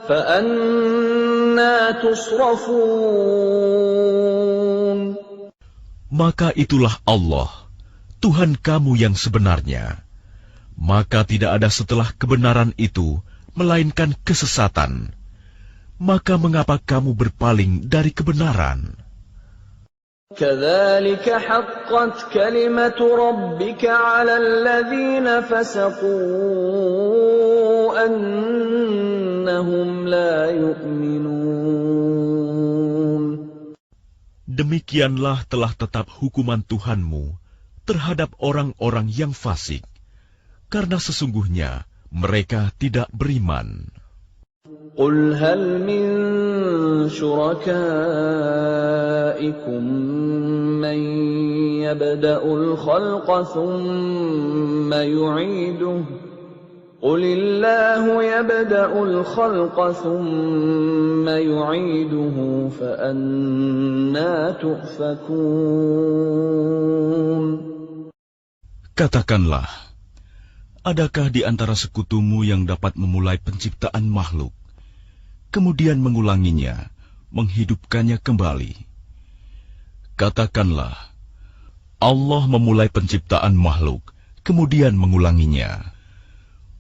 فَأَنَّى تُصْرَفُونَ. Maka itulah Allah, Tuhan kamu yang sebenarnya. Maka tidak ada setelah kebenaran itu, melainkan kesesatan. Maka mengapa kamu berpaling dari kebenaran? كَذَلِكَ حَقَّتْ كَلِمَةُ رَبِّكَ عَلَى الَّذِينَ فَسَقُوا أَنَّهُمْ لَا يُؤْمِنُونَ. Demikianlah telah tetap hukuman Tuhanmu terhadap orang-orang yang fasik, karena sesungguhnya mereka tidak beriman. قُلْ هَلْ مِنْ شُرَكَائِكُمْ مَنْ يَبْدَأُ الْخَلْقَ ثُمَّ يُعِيدُهُ قُلِ اللَّهُ يَبْدَأُ الْخَلْقَ ثُمَّ يُعِيدُهُ فَأَنَّى تُؤْفَكُونَ. Katakanlah, adakah di antara sekutumu yang dapat memulai penciptaan makhluk, kemudian mengulanginya, menghidupkannya kembali? Katakanlah, Allah memulai penciptaan makhluk, kemudian mengulanginya.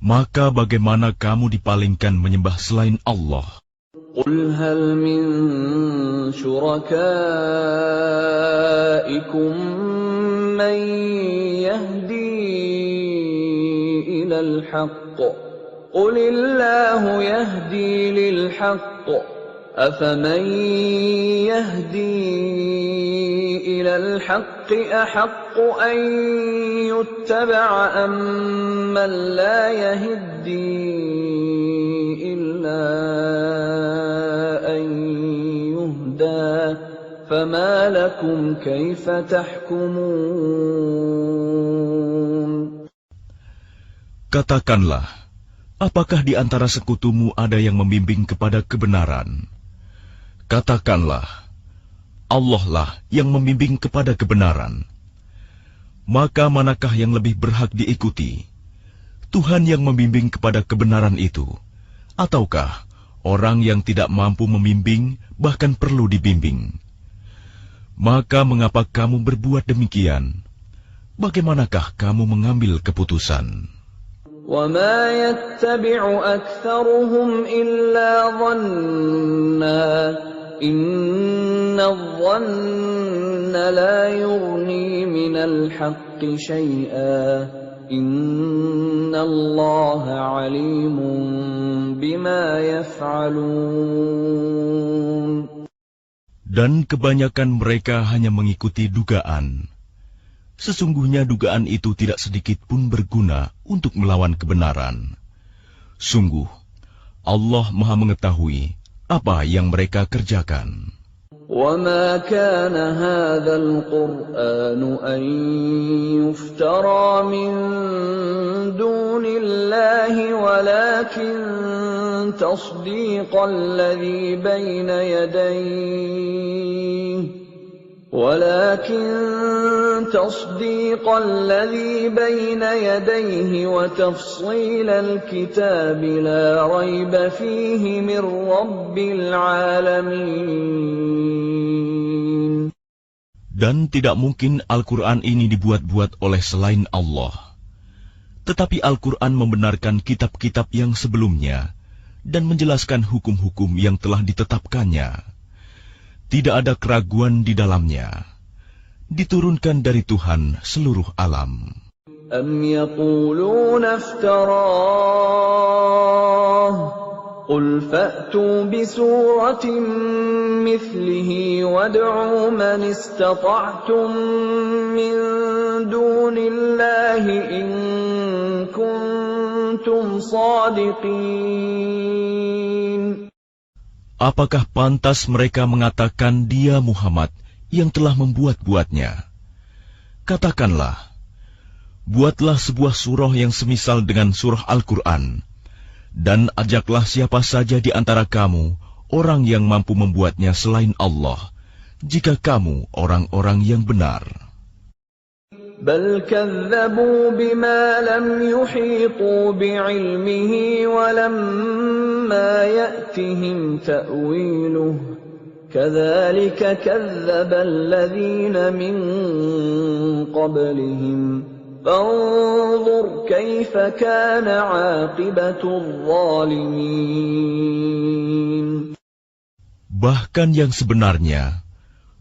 Maka bagaimana kamu dipalingkan menyembah selain Allah? قل هل من شركائكم من يهدي إلى الحق قل الله يهدي للحق أفمن يهدي إلى الحق أحق أن يتبع أمن لا يهدي إلا أن يهدى فما لكم كيف تحكمون. Katakanlah, apakah di antara sekutumu ada yang membimbing kepada kebenaran? Katakanlah, Allah lah yang membimbing kepada kebenaran. Maka manakah yang lebih berhak diikuti? Tuhan yang membimbing kepada kebenaran itu, ataukah orang yang tidak mampu membimbing bahkan perlu dibimbing? Maka mengapa kamu berbuat demikian? Bagaimanakah kamu mengambil keputusan? وَمَا يَتَّبِعُ أَكْثَرُهُمْ إِلَّا ظَنًّا إِنَّ الظَّنَّ لَا يُغْنِي مِنَ الْحَقِّ شَيْئًا إِنَّ اللَّهَ عَلِيمٌ بِمَا يَفْعَلُونَ. Dan kebanyakan mereka hanya mengikuti dugaan. Sesungguhnya dugaan itu tidak sedikit pun berguna untuk melawan kebenaran. Sungguh, Allah Maha mengetahui apa yang mereka kerjakan. وَمَا كَانَ هَذَا الْقُرْآنُ أَن يُفْتَرَى مِن دُونِ اللَّهِ وَلَكِن تَصْدِيقَ الَّذِي بَيْنَ يَدَيْهِ وَتَفْصِيلَ الْكِتَابِ لَا رَيْبَ فِيهِ مِنْ رَبِّ الْعَالَمِينَ. Dan tidak mungkin Al-Quran ini dibuat-buat oleh selain Allah. Tetapi Al-Quran membenarkan kitab-kitab yang sebelumnya dan menjelaskan hukum-hukum yang telah ditetapkannya. Tidak ada keraguan di dalamnya. Diturunkan dari Tuhan seluruh alam. أَمْ يَقُولُونَ افْتَرَاهُ قُلْ فَأْتُوا بِسُورَةٍ مِثْلِهِ وَادْعُوا مَنِ اسْتَطَعْتُم مِّن دُونِ اللَّهِ إِن كُنتُمْ صَادِقِينَ. Apakah pantas mereka mengatakan dia Muhammad yang telah membuat-buatnya? Katakanlah, buatlah sebuah surah yang semisal dengan surah Al-Quran, dan ajaklah siapa saja di antara kamu, orang yang mampu membuatnya selain Allah, jika kamu orang-orang yang benar. بل كذبوا بما لم يحيطوا بعلمه ولما يأتهم تأويله كذلك كذب الذين من قبلهم فانظر كيف كان عاقبة الظالمين. Bahkan yang sebenarnya,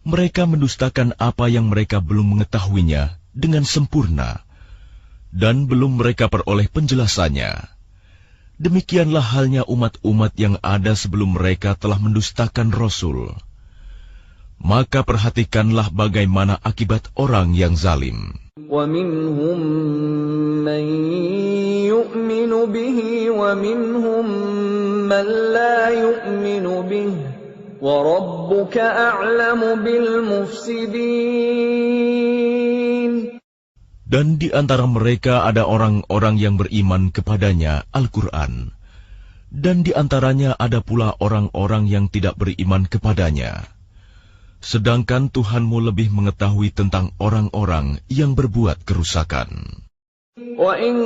mereka mendustakan apa yang mereka belum mengetahuinya dengan sempurna, dan belum mereka peroleh penjelasannya. Demikianlah halnya umat-umat yang ada sebelum mereka telah mendustakan Rasul. Maka perhatikanlah bagaimana akibat orang yang zalim. وَمِنْهُمْ مَنْ يُؤْمِنُ بِهِ وَمِنْهُمْ مَنْ لَا يُؤْمِنُ بِهِ وَرَبُّكَ أَعْلَمُ بِالْمُفْسِدِينَ. Dan di antara mereka ada orang-orang yang beriman kepadanya, Al-Quran. Dan di antaranya ada pula orang-orang yang tidak beriman kepadanya. Sedangkan Tuhanmu lebih mengetahui tentang orang-orang yang berbuat kerusakan. وَإِن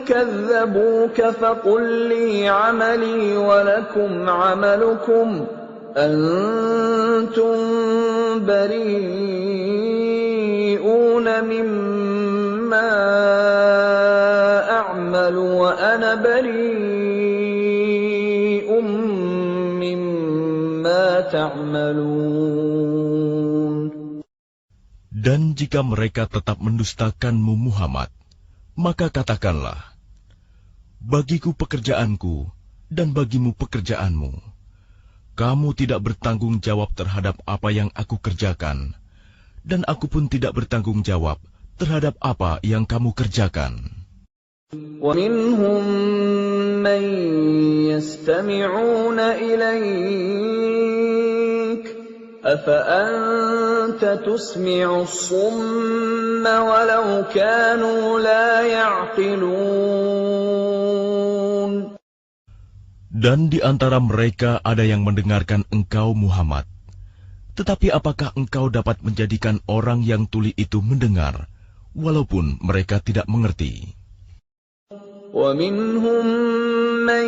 كَذَّبُوكَ فَقُلْ لِي عَمَلِي وَلَكُمْ عَمَلُكُمْ أَنْتُمْ بَرِيئُونَ مجرمون مما أعمل وأنا بريء مما تعملون. Dan jika mereka tetap mendustakanmu Muhammad, maka katakanlah, bagiku pekerjaanku dan bagimu pekerjaanmu. Kamu tidak bertanggung jawab terhadap apa yang aku kerjakan, dan aku pun tidak bertanggung jawab terhadap apa yang kamu kerjakan. وَمِنْهُمْ مَنْ يَسْتَمِعُونَ إِلَيْكَ أَفَأَنْتَ تُسْمِعُ الصُّمَّ وَلَوْ كَانُوا لَا يَعْقِلُونَ. Dan di antara mereka ada yang mendengarkan engkau Muhammad. Tetapi apakah engkau dapat menjadikan orang yang tuli itu mendengar, walaupun mereka tidak mengerti? وَمِنْهُمْ مَنْ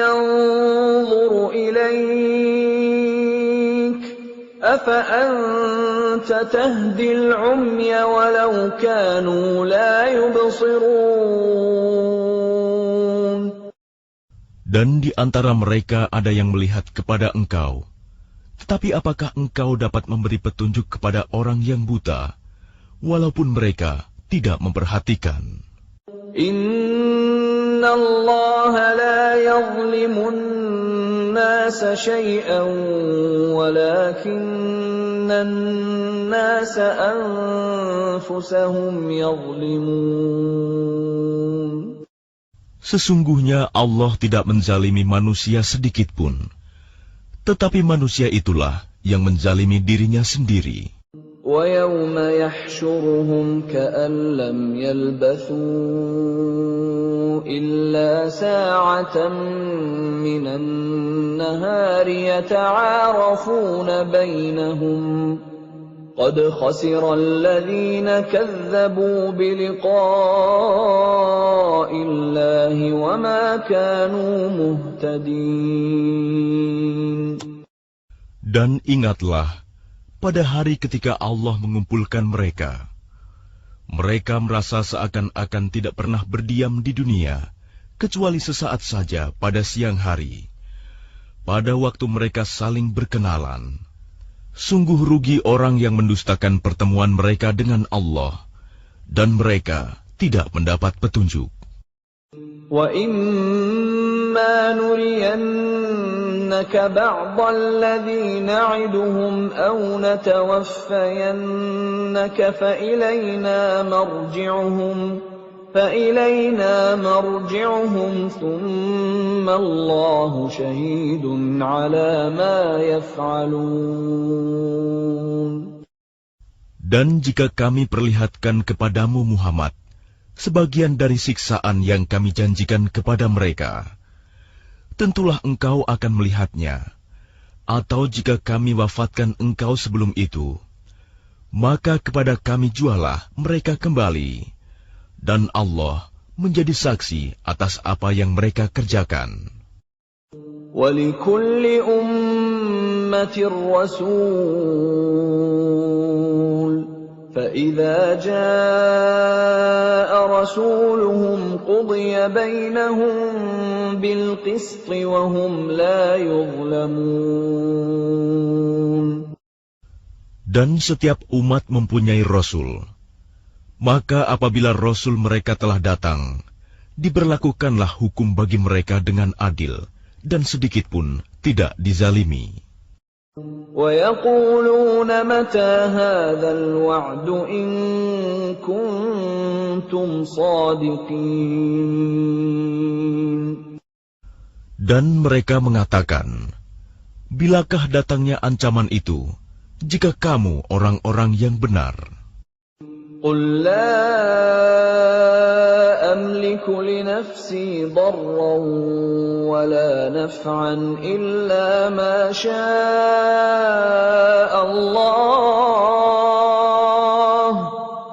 يَنْظُرُ إِلَيْكَ أَفَأَنْتَ تَهْدِي الْعُمْيَ وَلَوْ كَانُوا لَا يُبْصِرُونَ. Dan di antara mereka ada yang melihat kepada engkau. Tetapi apakah engkau dapat memberi petunjuk kepada orang yang buta, walaupun mereka tidak memperhatikan? Inna Allah la yazlimun nasa shay'an walakinna an-nasa anfusahum yazlimun. Sesungguhnya Allah tidak menzalimi manusia sedikit pun, tetapi manusia itulah yang menzalimi dirinya sendiri. وَيَوْمَ يَحْشُرُهُمْ كَأَنْ لَمْ يَلْبَثُوا إِلَّا سَاعَةً مِنَ النَّهَارِ يَتَعَارَفُونَ بَيْنَهُمْ قَدْ خَسِرَ الَّذِينَ كَذَّبُوا بِلِقَاءِ اللَّهِ وَمَا كَانُوا مُهْتَدِينَ. Dan ingatlah, pada hari ketika Allah mengumpulkan mereka, mereka merasa seakan-akan tidak pernah berdiam di dunia, kecuali sesaat saja pada siang hari. Pada waktu mereka saling berkenalan, sungguh rugi orang yang mendustakan pertemuan mereka dengan Allah, dan mereka tidak mendapat petunjuk. وَإِمَّا نُرِيَنَّكَ بَعْضَ الَّذِي نَعِدُهُمْ أَوْ نَتَوَفَّيَنَّكَ فَإِلَيْنَا مَرْجِعُهُمْ ثُمَّ اللَّهُ شَهِيدٌ عَلَى مَا يَفْعَلُونَ. Dan jika kami perlihatkan kepadamu Muhammad sebagian dari siksaan yang kami janjikan kepada mereka, tentulah engkau akan melihatnya. Atau jika kami wafatkan engkau sebelum itu, maka kepada kami jualah mereka kembali. Dan Allah menjadi saksi atas apa yang mereka kerjakan. وَلِكُلِّ أُمَّةٍ رَسُولٌ فَإِذَا جَاءَ رَسُولُهُمْ قُضِيَ بَيْنَهُم بِالْقِسْطِ وَهُمْ لَا يُظْلَمُونَ. Dan setiap umat mempunyai Rasul. Maka apabila Rasul mereka telah datang, diberlakukanlah hukum bagi mereka dengan adil, dan sedikit pun tidak dizalimi. وَيَقُولُونَ مَتَى هَذَا الْوَعْدُ إِن كُنتُمْ صَادِقِينَ. Dan mereka mengatakan, bilakah datangnya ancaman itu, jika kamu orang-orang yang benar? قُل لَّا أَمْلِكُ لِنَفْسِي ضَرًّا وَلَا نَفْعًا إِلَّا مَا شَاءَ اللَّهُ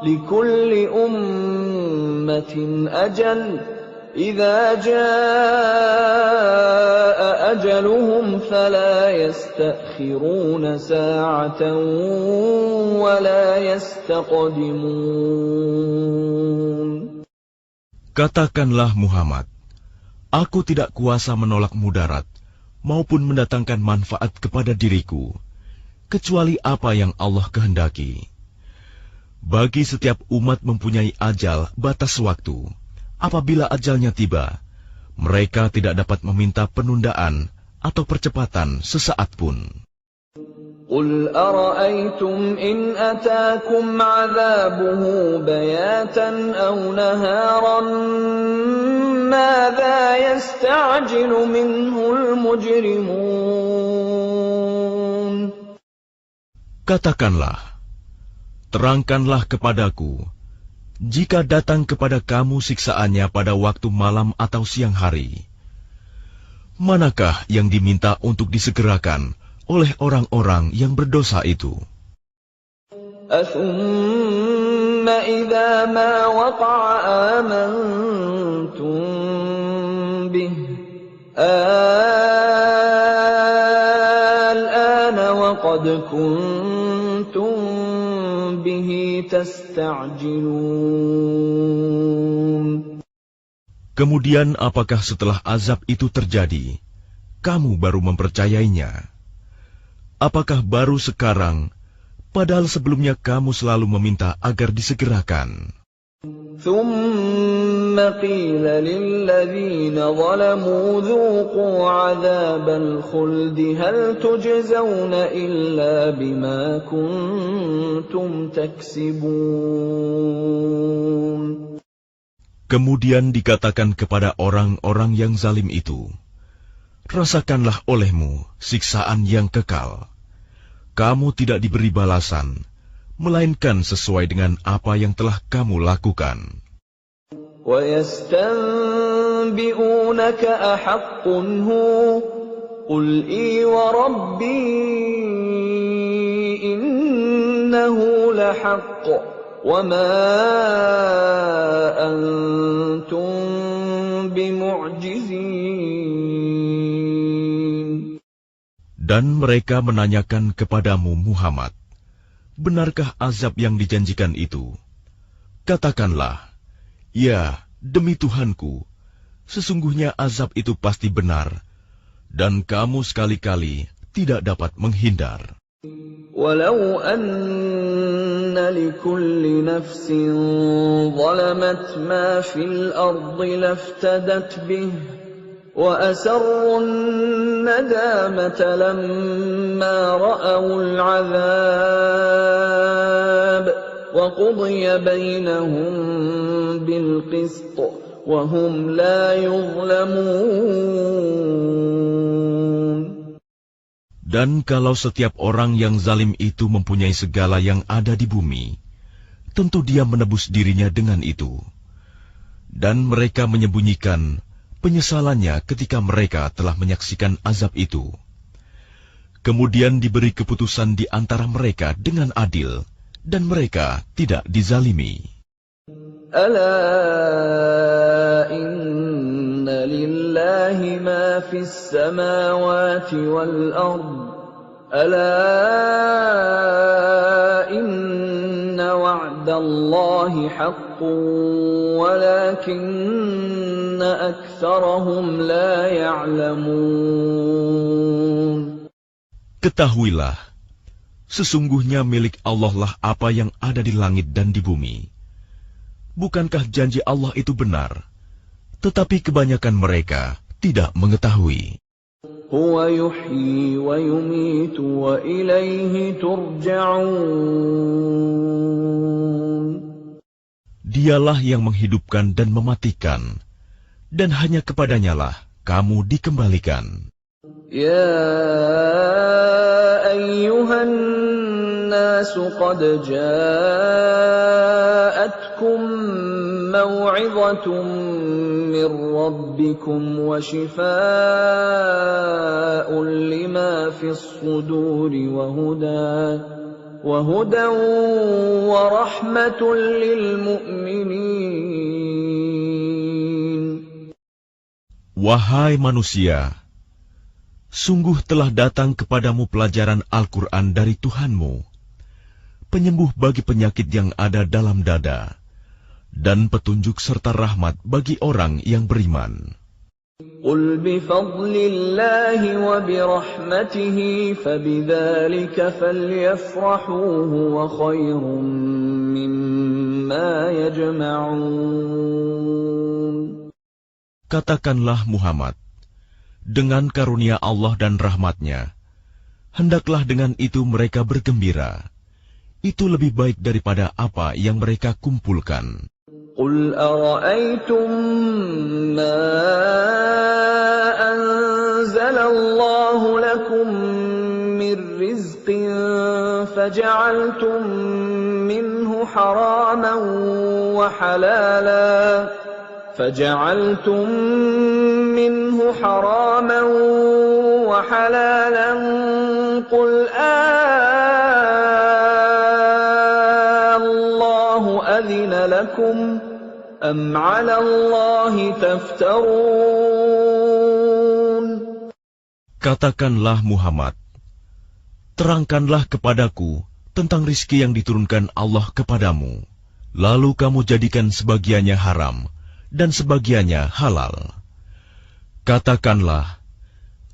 لِكُلِّ أُمَّةٍ أَجَلٌ إذا جاء أجلهم فلا يستأخرون ساعة ولا يستقدمون. Katakanlah Muhammad, aku tidak kuasa menolak mudarat maupun mendatangkan manfaat kepada diriku, kecuali apa yang Allah kehendaki. Bagi setiap umat mempunyai ajal batas waktu. Apabila ajalnya tiba, mereka tidak dapat meminta penundaan atau percepatan sesaat pun. قل أرأيتم إن أتاكم عذابه بياتا أو نهارا ماذا يستعجل منه المجرمون. Katakanlah, terangkanlah kepadaku, jika datang kepada kamu siksaannya pada waktu malam atau siang hari, manakah yang diminta untuk disegerakan oleh orang-orang yang berdosa itu? أثم إذا ما وقع آمنتم به الآن وقد كنتم به تستعجلون. Kemudian apakah setelah azab itu terjadi, kamu baru mempercayainya? Apakah baru sekarang, padahal sebelumnya kamu selalu meminta agar disegerakan? ثم قيل للذين ظلموا ذوقوا عذاب الخلد هل تجزون إلا بما كنتم تكسبون. Kemudian dikatakan kepada orang-orang yang zalim itu, rasakanlah olehmu siksaan yang kekal. Kamu tidak diberi balasan, melainkan sesuai dengan apa yang telah kamu lakukan. وَيَسْتَنْبِئُونَكَ أَحَقٌّ هُوَ قُلْ إِي وَرَبِّي إِنَّهُ لَحَقٌّ وَمَا أَنْتُمْ بِمُعْجِزِينَ. Dan mereka menanyakan kepadamu Muhammad, benarkah azab yang dijanjikan itu? Katakanlah, ya, demi Tuhanku, sesungguhnya azab itu pasti benar, dan kamu sekali-kali tidak dapat menghindar. وَلَوْ أَنَّ لِكُلِّ نَفْسٍ ظَلَمَتْ مَا فِي الْأَرْضِ لَافْتَدَتْ بِهِ وَأَسَرُّوا النَّدَامَةَ لَمَّا رَأَوُا الْعَذَابَ وَقُضِيَ بَيْنَهُم بِالْقِسْطِ وَهُمْ لَا يُظْلَمُونَ. Dan kalau setiap orang yang zalim itu mempunyai segala yang ada di bumi, tentu dia menebus dirinya dengan itu. Dan mereka menyembunyikan penyesalannya ketika mereka telah menyaksikan azab itu. Kemudian diberi keputusan di antara mereka dengan adil, dan mereka tidak dizalimi. Ala inna lillahi ma fis samawati wal ard. Ala inna wa'dallahi haqqun walakinna aktsarahum la ya'lamun. Ketahuilah, sesungguhnya milik Allah lah apa yang ada di langit dan di bumi. Bukankah janji Allah itu benar? Tetapi kebanyakan mereka tidak mengetahui. Huwa yuhyi wa yumitu wa ilaihi turja'un. Dialah yang menghidupkan dan mematikan, dan hanya kepadanyalah kamu dikembalikan. Ya ayyuhan nasu qad ja'atkum maw'izatun min rabbikum wa shifaa'un lima fis suduri wa hudan wa rahmatun lil mu'minin. Wahai manusia, sungguh telah datang kepadamu pelajaran Al-Quran dari Tuhanmu, penyembuh bagi penyakit yang ada dalam dada, dan petunjuk serta rahmat bagi orang yang beriman. قُلْ بِفَضْلِ اللَّهِ وَبِرَحْمَتِهِ فَبِذَلِكَ فَلْيَفْرَحُوا هُوَ خَيْرٌ مِّمَّا يَجْمَعُونَ. Katakanlah Muhammad, dengan karunia Allah dan rahmat-Nya, hendaklah dengan itu mereka bergembira. Itu lebih baik daripada apa yang mereka kumpulkan. قُلْ أَرَأَيْتُمْ مَا أَنزَلَ اللَّهُ لَكُم مِّن رِّزْقٍ فَجَعَلْتُم مِّنْهُ حَرَامًا وَحَلَالًا قُلْ اللَّهُ أَذِنَ لَكُمْ أَمْ عَلَى اللَّهِ تَفْتَرُونَ. Katakanlah Muhammad, terangkanlah kepadaku tentang rizki yang diturunkan Allah kepadamu, lalu kamu jadikan sebagiannya haram dan sebagiannya halal. Katakanlah,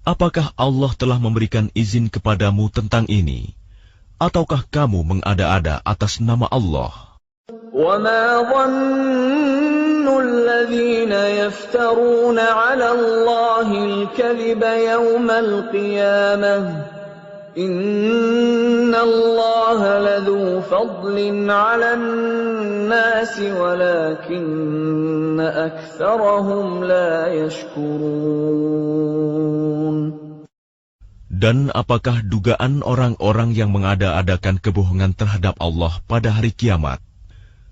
apakah Allah telah memberikan izin kepadamu tentang ini, ataukah kamu mengada-ada atas nama Allah? وَمَا ظَنُّ الَّذِينَ يَفْتَرُونَ عَلَى اللَّهِ الْكَذِبَ يَوْمَ الْقِيَامَةِ إِنَّ اللَّهَ لَذُو فَضْلٍ عَلَى النَّاسِ وَلَكِنَّ أَكْثَرَهُمْ لَا يَشْكُرُونَ. Dan apakah dugaan orang-orang yang mengada-adakan kebohongan terhadap Allah pada hari kiamat?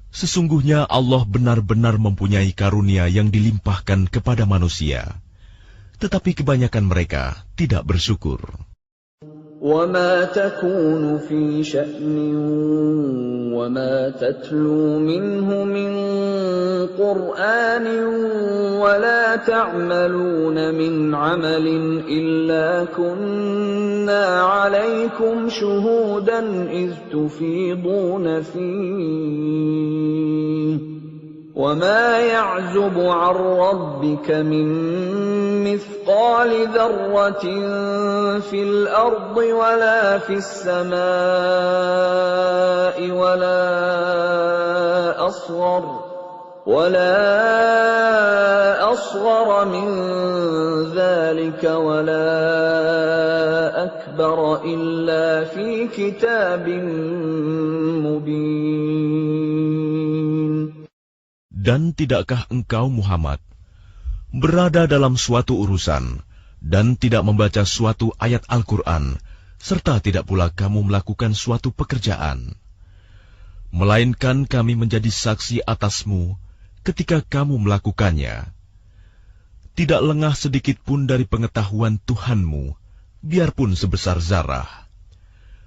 Sesungguhnya Allah benar-benar mempunyai karunia yang dilimpahkan kepada manusia, tetapi kebanyakan mereka tidak bersyukur. وَمَا تَكُونُ فِي شَأْنٍ وَمَا تَتْلُو مِنْهُ مِنْ قُرْآنٍ وَلَا تَعْمَلُونَ مِنْ عَمَلٍ إِلَّا كُنَّا عَلَيْكُمْ شُهُودًا إِذْ تُفِيضُونَ فِيهِ وَمَا يَعْزُبُ عَنْ رَبِّكَ مِنْ مِثْقَالِ ذَرَّةٍ فِي الْأَرْضِ وَلَا فِي السَّمَاءِ وَلَا أَصْغَرَ مِنْ ذَلِكَ وَلَا أَكْبَرَ إِلَّا فِي كِتَابٍ مُبِينٍ. Dan tidakkah engkau Muhammad berada dalam suatu urusan dan tidak membaca suatu ayat Al-Quran, serta tidak pula kamu melakukan suatu pekerjaan, melainkan kami menjadi saksi atasmu ketika kamu melakukannya. Tidak lengah sedikit pun dari pengetahuan Tuhanmu, biarpun sebesar zarah,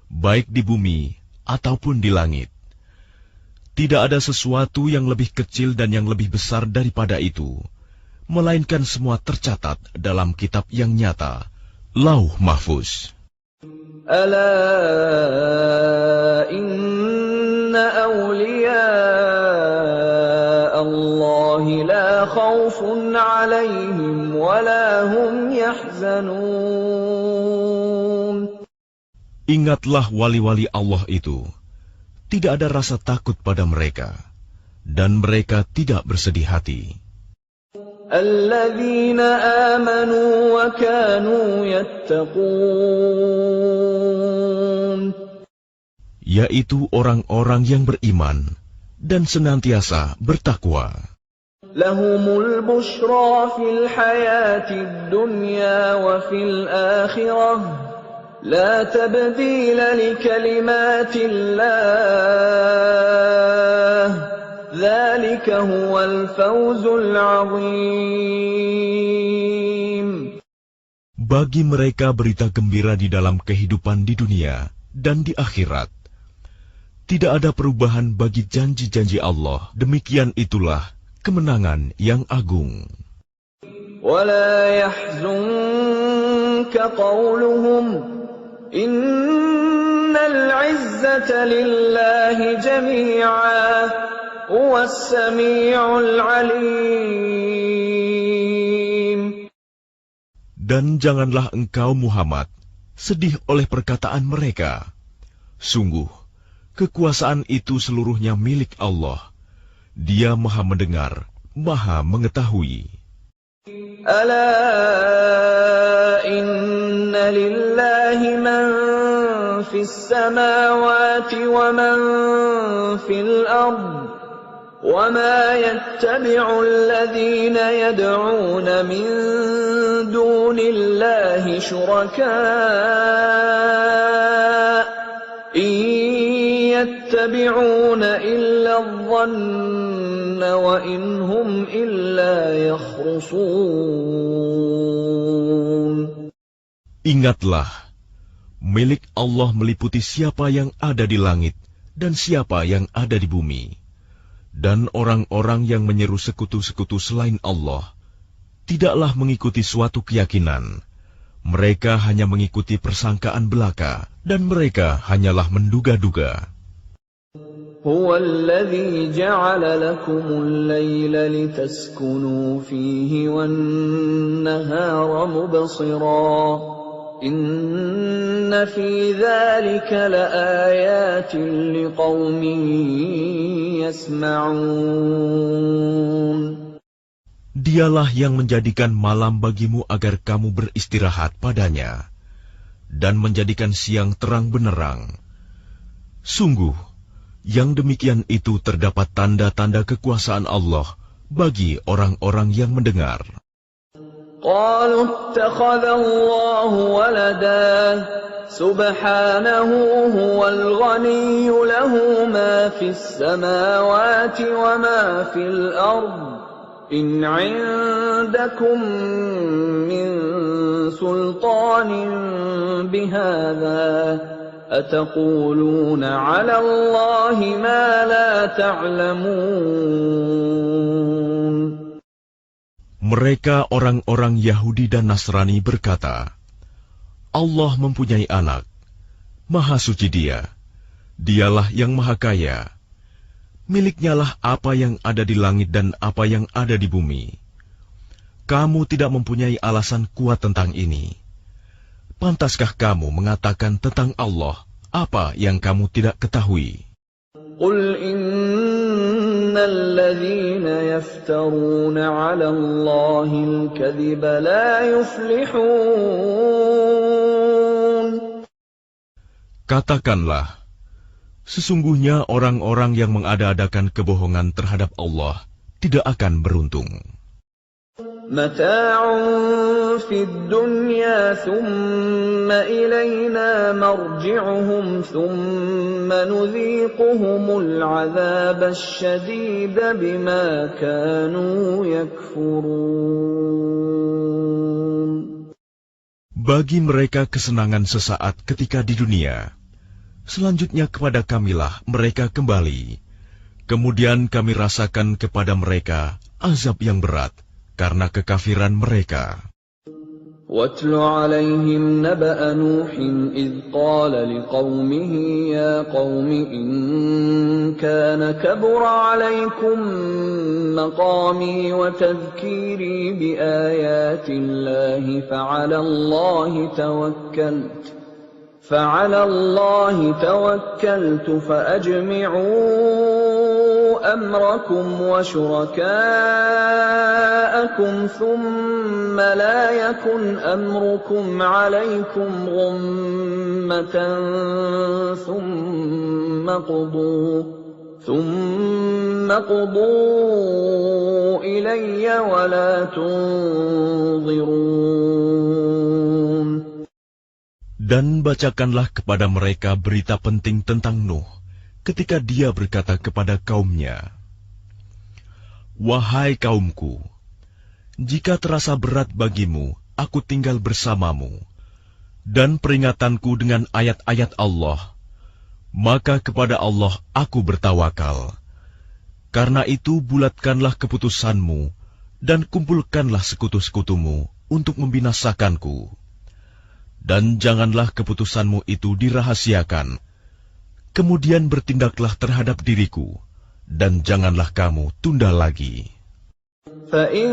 baik di bumi ataupun di langit. Tidak ada sesuatu yang lebih kecil dan yang lebih besar daripada itu, melainkan semua tercatat dalam kitab yang nyata, Lauh Mahfuz. Ala inna awliya Allah la khawfun alaihim wa la hum yahzanun. Ingatlah wali-wali Allah itu. Tidak ada rasa takut pada mereka, dan mereka tidak bersedih hati. Alladzina amanu wa kanu yattaqun, yaitu orang-orang yang beriman dan senantiasa bertakwa. Lahumul bushra fil hayatid dunya wa fil akhirah. لا تبديل لكلمات الله ذلك هو الفوز العظيم. Bagi mereka berita gembira di dalam kehidupan di dunia dan di akhirat. Tidak ada perubahan bagi janji-janji Allah. Demikian itulah kemenangan yang agung. ولا يحزنك قولهم إن العزة لله جميعا هو السميع العليم. Dan janganlah engkau Muhammad sedih oleh perkataan mereka. Sungguh, kekuasaan itu seluruhnya milik Allah. Dia Maha mendengar, Maha mengetahui. Ala inna lillahi man fis samawati wa man fil ard wa ma yattabi'u alladhina yad'una min dunillahi shuraka in yattabi'una illa adh-dhanna wa in hum illa yakhrusun. Ingatlah, milik Allah meliputi siapa yang ada di langit dan siapa yang ada di bumi. Dan orang-orang yang menyeru sekutu-sekutu selain Allah tidaklah mengikuti suatu keyakinan. Mereka hanya mengikuti persangkaan belaka, dan mereka hanyalah menduga-duga. هو الذي جعل لكم الليل لتسكنوا فيه والنهار مبصرا إن في ذلك لآيات لقوم يسمعون. Dialah yang menjadikan malam bagimu agar kamu beristirahat padanya, dan menjadikan siang terang benderang. Sungguh, yang demikian itu terdapat tanda-tanda kekuasaan Allah bagi orang-orang yang mendengar. قالوا اتخذ الله ولدا سبحانه هو الغني له ما في السماوات وما في الأرض إن عندكم من سلطان بهذا أتقولون على الله ما لا تعلمون. Mereka orang-orang Yahudi dan Nasrani berkata, Allah mempunyai anak, Maha suci Dia, Dialah yang Maha Kaya. Miliknyalah apa yang ada di langit dan apa yang ada di bumi. Kamu tidak mempunyai alasan kuat tentang ini. Pantaskah kamu mengatakan tentang Allah apa yang kamu tidak ketahui? Qul innal ladzina yaftaruna 'ala Allahil kadhiba la yuflihun. Katakanlah, sesungguhnya orang-orang yang mengada-adakan kebohongan terhadap Allah tidak akan beruntung. Mata'un fid dunya thumma ilayna marji'uhum thumma nudhiquhumul 'adzabasy syadida bima kanu yakfurun. Bagi mereka kesenangan sesaat ketika di dunia. Selanjutnya kepada kamilah mereka kembali. Kemudian kami rasakan kepada mereka azab yang berat karena kekafiran mereka. وَاتْلُ عَلَيْهِمْ نَبَأَ نُوحٍ إِذْ قَالَ لِقَوْمِهِ يَا قَوْمِ إِنْ كَانَ كَبُرَ عَلَيْكُمْ مَقَامِي وَتَذْكِيرِي بِآيَاتِ اللَّهِ فعلى الله توكلت فأجمعوا أمركم وشركاءكم ثم لا يكن أمركم عليكم غمة ثم قضوا إلي ولا تنظرون. Dan bacakanlah kepada mereka berita penting tentang Nuh, ketika dia berkata kepada kaumnya, Wahai kaumku, jika terasa berat bagimu, aku tinggal bersamamu, dan peringatanku dengan ayat-ayat Allah, maka kepada Allah aku bertawakal. Karena itu bulatkanlah keputusanmu, dan kumpulkanlah sekutu-sekutumu untuk membinasakanku. Dan janganlah keputusanmu itu dirahasiakan. Kemudian bertindaklah terhadap diriku, dan janganlah kamu tunda lagi. فَإِن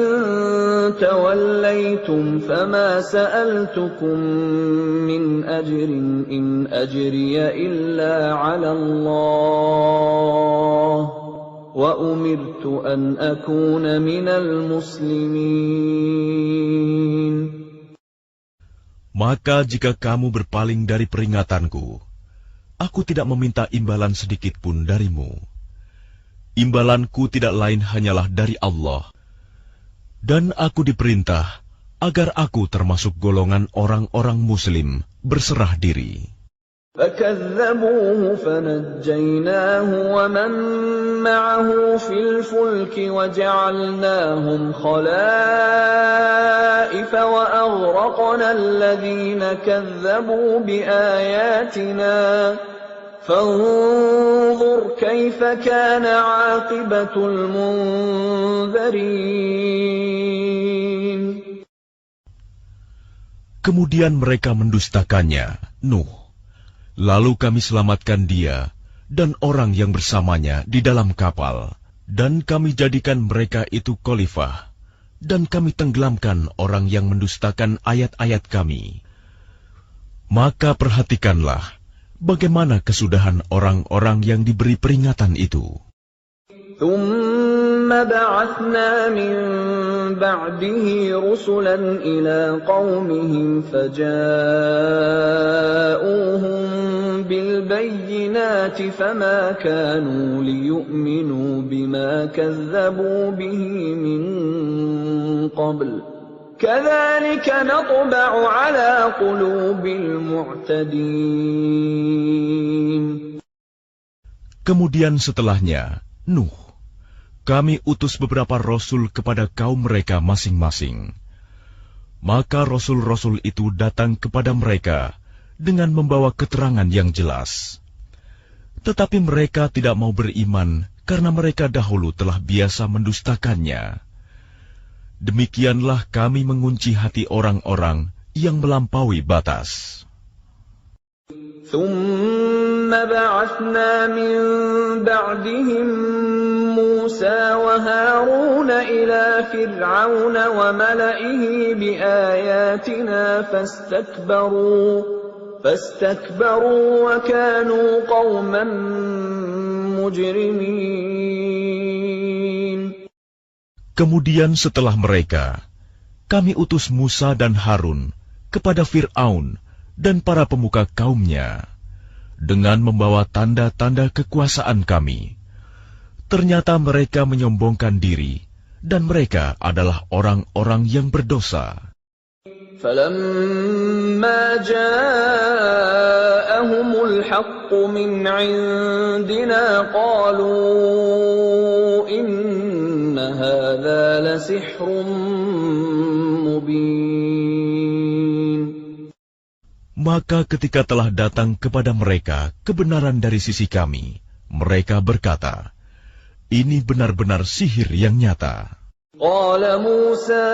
تَوَلَّيْتُمْ فَمَا سَأَلْتُكُم مِّنْ أَجْرٍ إِنْ أَجْرِيَ إِلَّا عَلَى اللَّهِ وَأُمِرْتُ أَنْ أَكُونَ مِنَ الْمُسْلِمِينَ. Maka jika kamu berpaling dari peringatanku, aku tidak meminta imbalan sedikit pun darimu. Imbalanku tidak lain hanyalah dari Allah. Dan aku diperintah agar aku termasuk golongan orang-orang Muslim berserah diri. فَكَذَّبُوهُ فَنَجَّيْنَاهُ وَمَن مَّعَهُ فِي الْفُلْكِ وَجَعَلْنَاهُمْ خَلَائِفَ وَأَغْرَقْنَا الَّذِينَ كَذَّبُوا بِآيَاتِنَا فانظر كيف كان عاقبة المنذرين. Kemudian mereka mendustakannya, Nuh. Lalu kami selamatkan dia dan orang yang bersamanya di dalam kapal, dan kami jadikan mereka itu khalifah, dan kami tenggelamkan orang yang mendustakan ayat-ayat kami. Maka perhatikanlah bagaimana kesudahan orang-orang yang diberi peringatan itu. ثُمَّ بَعَثْنَا مِن بَعْدِهِ رُسُلًا إِلَىٰ قَوْمِهِمْ فَجَاءُوهُم بِالْبَيِّنَاتِ فَمَا كَانُوا لِيُؤْمِنُوا بِمَا كَذَّبُوا بِهِ مِن قَبْلُ كَذَلِكَ نَطْبَعُ عَلَىٰ قُلُوبِ الْمُعْتَدِينَ. Kemudian setelahnya, Nuh, kami utus beberapa rasul kepada kaum mereka masing-masing. Maka rasul-rasul itu datang kepada mereka dengan membawa keterangan yang jelas. Tetapi mereka tidak mau beriman karena mereka dahulu telah biasa mendustakannya. Demikianlah kami mengunci hati orang-orang yang melampaui batas. ثُمَّ بَعَثْنَا مِن بَعْدِهِم مُّوسَىٰ وَهَارُونَ إِلَىٰ فِرْعَوْنَ وَمَلَئِهِ بِآيَاتِنَا فَاسْتَكْبَرُوا وَكَانُوا قَوْمًا مُجْرِمِينَ. Kemudian setelah mereka, kami utus Musa dan Harun kepada Fir'aun dan para pemuka kaumnya, dengan membawa tanda-tanda kekuasaan kami. Ternyata mereka menyombongkan diri, dan mereka adalah orang-orang yang berdosa. فَلَمَّا جَاءَهُمُ الْحَقُّ مِنْ عِندِنَا قَالُوا إِنَّ هَذَا لَسِحْرٌ مُبِينٌ. Maka ketika telah datang kepada mereka kebenaran dari sisi kami, mereka berkata, ini benar-benar sihir yang nyata. قال موسى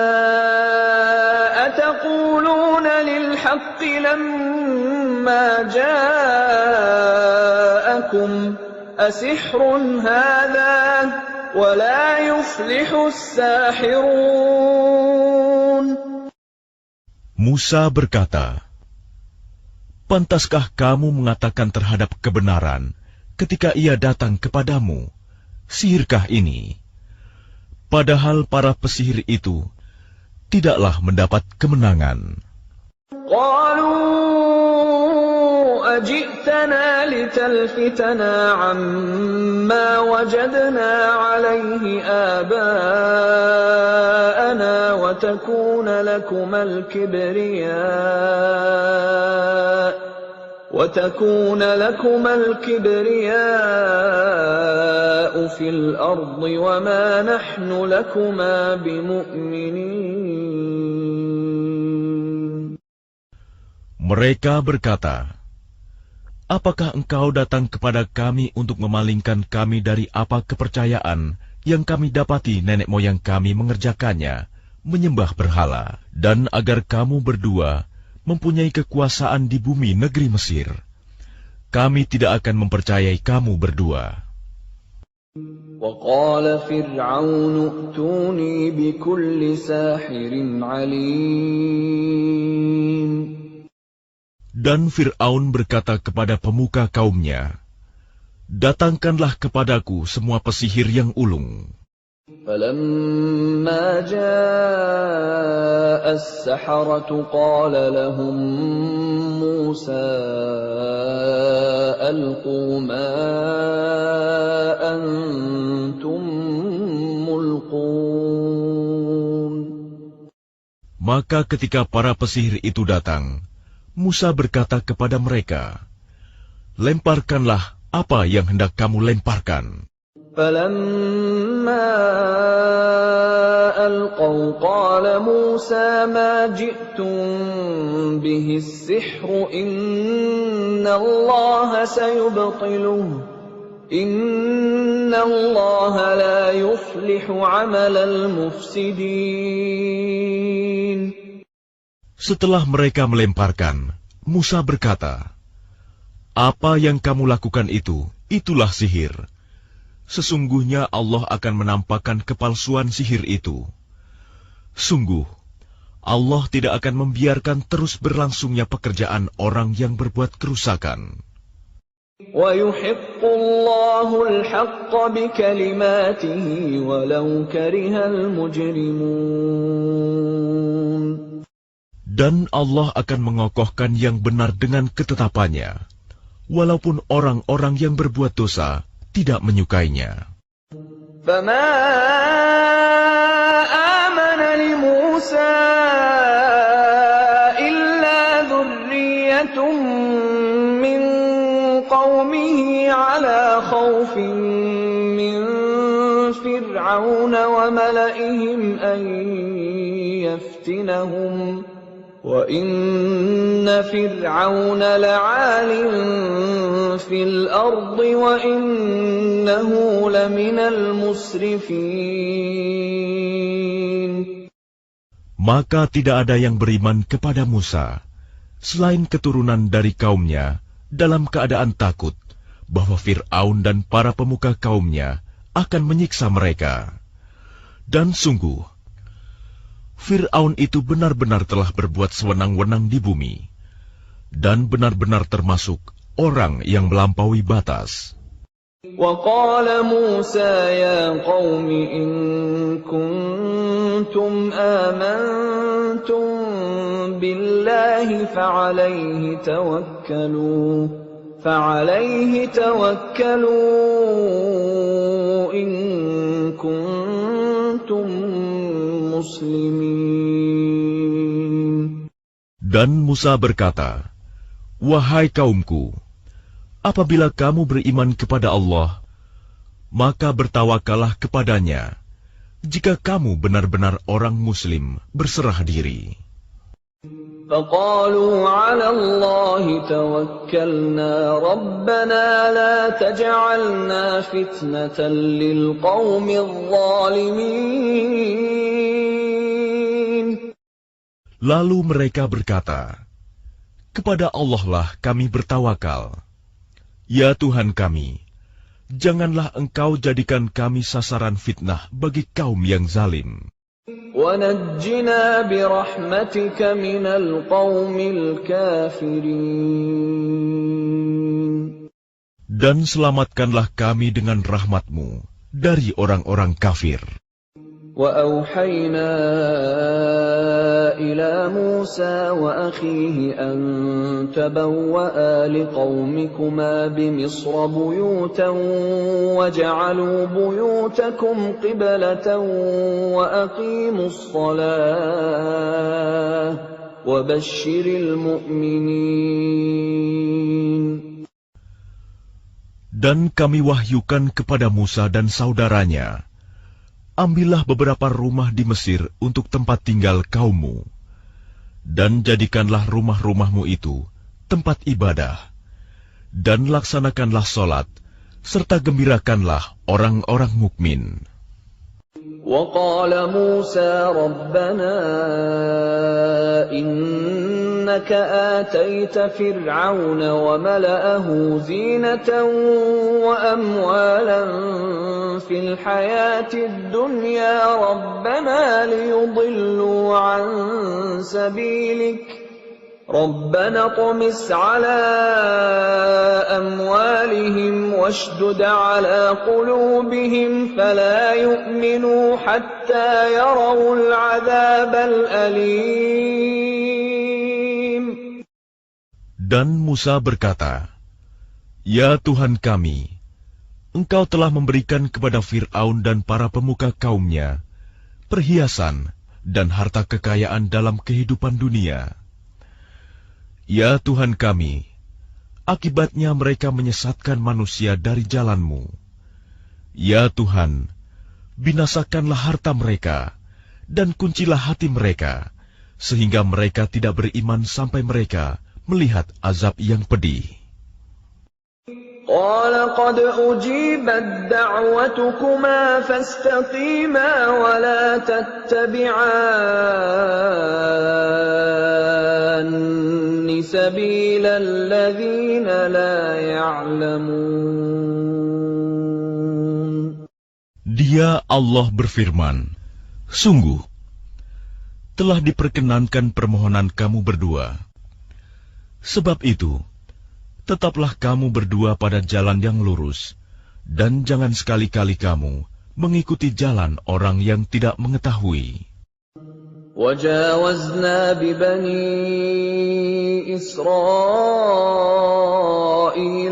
أتقولون للحق لما جاءكم أسحر هذا ولا يفلح الساحرون. Musa berkata, pantaskah kamu mengatakan terhadap kebenaran ketika ia datang kepadamu, sihirkah ini? Padahal para pesihir itu tidaklah mendapat kemenangan. قالوا أجئتنا لتلفتنا عما وجدنا عليه آباءنا وتكون لكما الكبرياء في الأرض وما نحن لكما بمؤمنين. Mereka berkata, apakah engkau datang kepada kami untuk memalingkan kami dari apa kepercayaan yang kami dapati nenek moyang kami mengerjakannya, menyembah berhala, dan agar kamu berdua mempunyai kekuasaan di bumi negeri Mesir. Kami tidak akan mempercayai kamu berdua. وقال فرعون ائتوني بكل ساحر عليم. Dan Fir'aun berkata kepada pemuka kaumnya, datangkanlah kepadaku semua pesihir yang ulung. فلما جاء السحرة قال لهم موسى ألقوا ما أنتم ملقون. Maka ketika para pesihir itu datang, Musa berkata kepada mereka, lemparkanlah apa yang hendak kamu lemparkan. فَلَمَّا أَلْقَوْا قَالَ مُوسَى مَا جِئْتُمْ بِهِ السِّحْرُ إِنَّ اللَّهَ سَيُبْطِلُهُ إِنَّ اللَّهَ لَا يُصْلِحُ عَمَلَ الْمُفْسِدِينَ. Setelah mereka melemparkan, Musa berkata, apa yang kamu lakukan itu, itulah sihir. Sesungguhnya Allah akan menampakkan kepalsuan sihir itu. Sungguh, Allah tidak akan membiarkan terus berlangsungnya pekerjaan orang yang berbuat kerusakan. وَيُحِقُّ اللَّهُ الْحَقَّ بِكَلِمَاتِهِ وَلَوْ كَرِهَ الْمُجْرِمُونَ. Dan Allah akan mengokohkan yang benar dengan ketetapannya, walaupun orang-orang yang berbuat dosa tidak menyukainya. فَمَا آمَنَ لِمُوسَى إِلَّا ذُرِّيَّةٌ مِّن قَوْمِهِ عَلَى خَوْفٍ مِّن فِرْعَوْنَ وَمَلَئِهِمْ أَن يَفْتِنَهُمْ وَإِنَّ فِرْعَوْنَ لَعَالٍ فِي الْأَرْضِ وَإِنَّهُ لَمِنَ الْمُسْرِفِينَ. Maka tidak ada yang beriman kepada Musa, selain keturunan dari kaumnya, dalam keadaan takut bahwa Fir'aun dan para pemuka kaumnya akan menyiksa mereka. Dan sungguh, Fir'aun itu benar-benar telah berbuat sewenang-wenang di bumi, dan benar-benar termasuk orang yang melampaui batas. وَقَالَ مُوسَى يَا قَوْمِ إِن كُنتُمْ آمَنتُم بِاللَّهِ فَعَلَيْهِ تَوَكَّلُوا إِن كُنتُم muslimin. Dan Musa berkata, wahai kaumku, apabila kamu beriman kepada Allah, maka bertawakallah kepadanya, jika kamu benar-benar orang muslim berserah diri. فَقَالُوا عَلَى اللَّهِ تَوَكَّلْنَا رَبَّنَا لَا تَجْعَلْنَا فِتْنَةً لِلْقَوْمِ الظَّالِمِينَ. Lalu mereka berkata, kepada Allah lah kami bertawakal. Ya Tuhan kami, janganlah Engkau jadikan kami sasaran fitnah bagi kaum yang zalim. وَنَجِّنَا بِرَحْمَتِكَ مِنَ الْقَوْمِ الْكَافِرِينَ. Dan selamatkanlah kami dengan rahmat-Mu dari orang-orang kafir. وَأَوْحَيْنَا إِلَى مُوسَى وَأَخِيهِ أَن تَبَوَّآ لِقَوْمِكُمَا بِمِصْرَ بُيُوتًا وَاجْعَلُوا بُيُوتَكُمْ قِبْلَةً وَأَقِيمُوا الصَّلَاةَ وَبَشِّرِ الْمُؤْمِنِينَ. Dan kami wahyukan kepada Musa dan saudaranya, ambillah beberapa rumah di Mesir untuk tempat tinggal kaummu, dan jadikanlah rumah-rumahmu itu tempat ibadah, dan laksanakanlah sholat, serta gembirakanlah orang-orang mukmin. وقال موسى ربنا إنك آتيت فرعون وملأه زينة وأموالا في الحياة الدنيا ربنا ليضلوا عن سبيلك ربنا اطمس على أموالهم واشدد على قلوبهم فلا يؤمنوا حتى يروا العذاب الأليم. Dan Musa berkata, Ya Tuhan kami, Engkau telah memberikan kepada Fir'aun dan para pemuka kaumnya perhiasan dan harta kekayaan dalam kehidupan dunia. Ya Tuhan kami, akibatnya mereka menyesatkan manusia dari jalan-Mu. Ya Tuhan, binasakanlah harta mereka, dan kuncilah hati mereka, sehingga mereka tidak beriman sampai mereka melihat azab yang pedih. قال قد أجيبت دعوتكما فاستقيما ولا تتبعان سبيل الذين لا يعلمون. Dia Allah berfirman, Sungguh, telah diperkenankan permohonan kamu berdua. Sebab itu, tetaplah kamu berdua pada jalan yang lurus, dan jangan sekali-kali kamu mengikuti jalan orang yang tidak mengetahui. وَجَاوَزْنَا بِبَنِي إِسْرَائِيلَ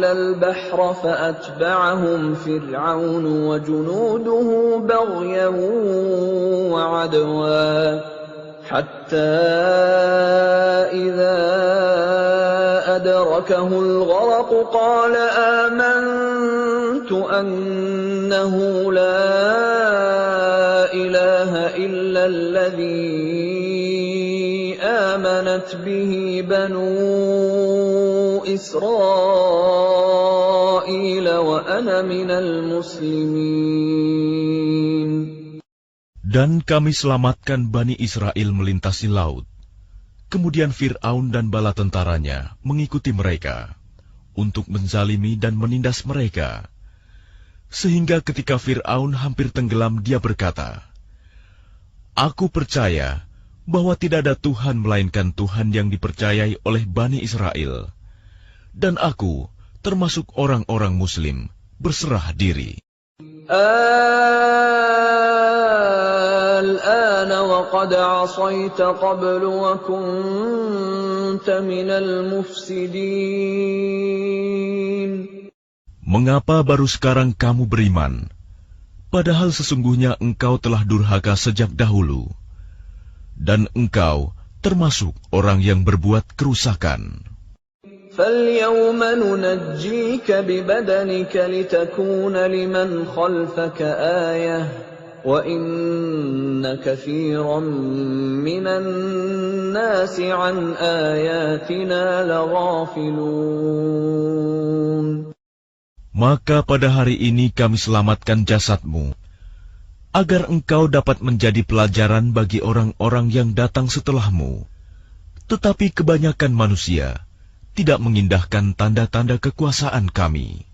الْبَحْرَ فَأَتْبَعَهُمْ فِرْعَوْنُ وَجُنُودُهُ بَغْيًا وَعَدْوًا حَتَّى إِذَا أدركه الغرق قال آمنت أنه لا إله إلا الذي آمنت به بنو إسرائيل وأنا من المسلمين. Dan kami selamatkan Bani Israel melintasi laut. Kemudian Fir'aun dan bala tentaranya mengikuti mereka untuk menzalimi dan menindas mereka. Sehingga ketika Fir'aun hampir tenggelam, dia berkata, Aku percaya bahwa tidak ada Tuhan melainkan Tuhan yang dipercayai oleh Bani Israel. Dan aku termasuk orang-orang Muslim berserah diri. الآن وقد عصيت قبل وكنت من المفسدين. Mengapa baru sekarang kamu beriman, padahal sesungguhnya engkau telah durhaka sejak dahulu, dan engkau termasuk orang yang berbuat kerusakan. فَالْيَوْمَ نُنَجِّيكَ بِبَدَنِكَ لِتَكُونَ لِمَنْ خَلْفَكَ آيَةً وَإِنَّ كَثِيرًا مِنَ النَّاسِ عَنْ آيَاتِنَا لَغَافِلُونَ. Maka pada hari ini kami selamatkan jasadmu, agar engkau dapat menjadi pelajaran bagi orang-orang yang datang setelahmu. Tetapi kebanyakan manusia tidak mengindahkan tanda-tanda kekuasaan kami.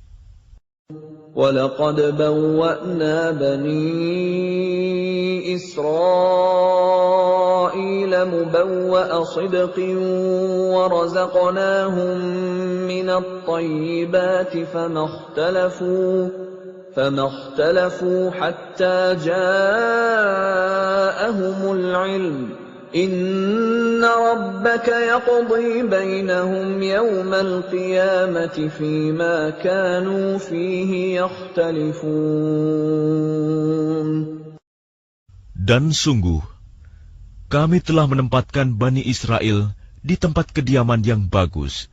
وَلَقَدْ بَوَّأْنَا بَنِي إِسْرَائِيلَ مُبَوَّأَ صِدْقٍ وَرَزَقْنَاهُمْ مِنَ الطَّيِّبَاتِ فَمَا اخْتَلَفُوا حَتَّى جَاءَهُمُ الْعِلْمُ إِنَّ رَبَّكَ يَقْضِي بَيْنَهُمْ يَوْمَ الْقِيَامَةِ فِيمَا كَانُوا فِيهِ يَخْتَلِفُونَ. Dan sungguh, kami telah menempatkan Bani Israel di tempat kediaman yang bagus,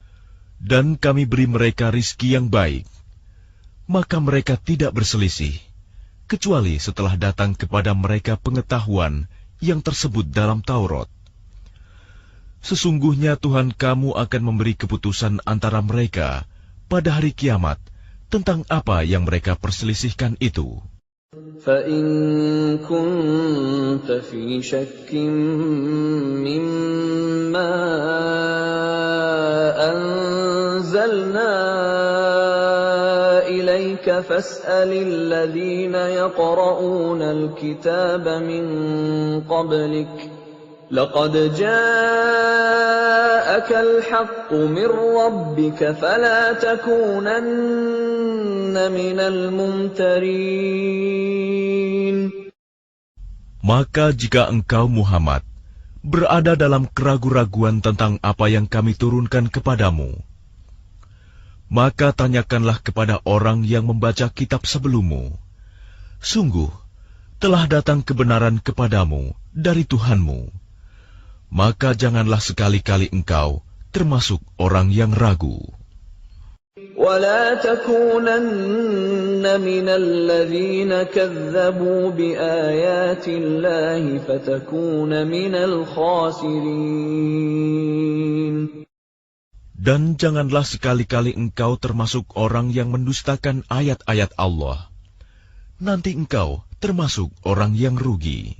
dan kami beri mereka rizki yang baik. Maka mereka tidak berselisih, kecuali setelah datang kepada mereka pengetahuan yang tersebut dalam Taurat. Sesungguhnya Tuhan kamu akan memberi keputusan antara mereka pada hari kiamat tentang apa yang mereka perselisihkan itu. فَإِن كُنتَ فِي شَكٍّ مِّمَّا أَنزَلْنَا إِلَيْكَ فَاسْأَلِ الَّذِينَ يَقْرَؤُونَ الْكِتَابَ مِن قَبْلِكَ لَقَدْ جَاءَكَ الْحَقُّ مِن رَّبِّكَ فَلَا تَكُونَنَّ مِنَ الْمُمْتَرِينَ. Maka jika engkau Muhammad berada dalam keraguan-raguan tentang apa yang kami turunkan kepadamu, maka tanyakanlah kepada orang yang membaca kitab sebelummu. Sungguh, telah datang kebenaran kepadamu dari Tuhanmu. Maka janganlah sekali-kali engkau termasuk orang yang ragu. وَلَا تَكُونَنَّ مِنَ الَّذِينَ كَذَّبُوا بِآيَاتِ اللَّهِ فَتَكُونَ مِنَ الْخَاسِرِينَ. Dan janganlah sekali-kali engkau termasuk orang yang mendustakan ayat-ayat Allah. Nanti engkau termasuk orang yang rugi.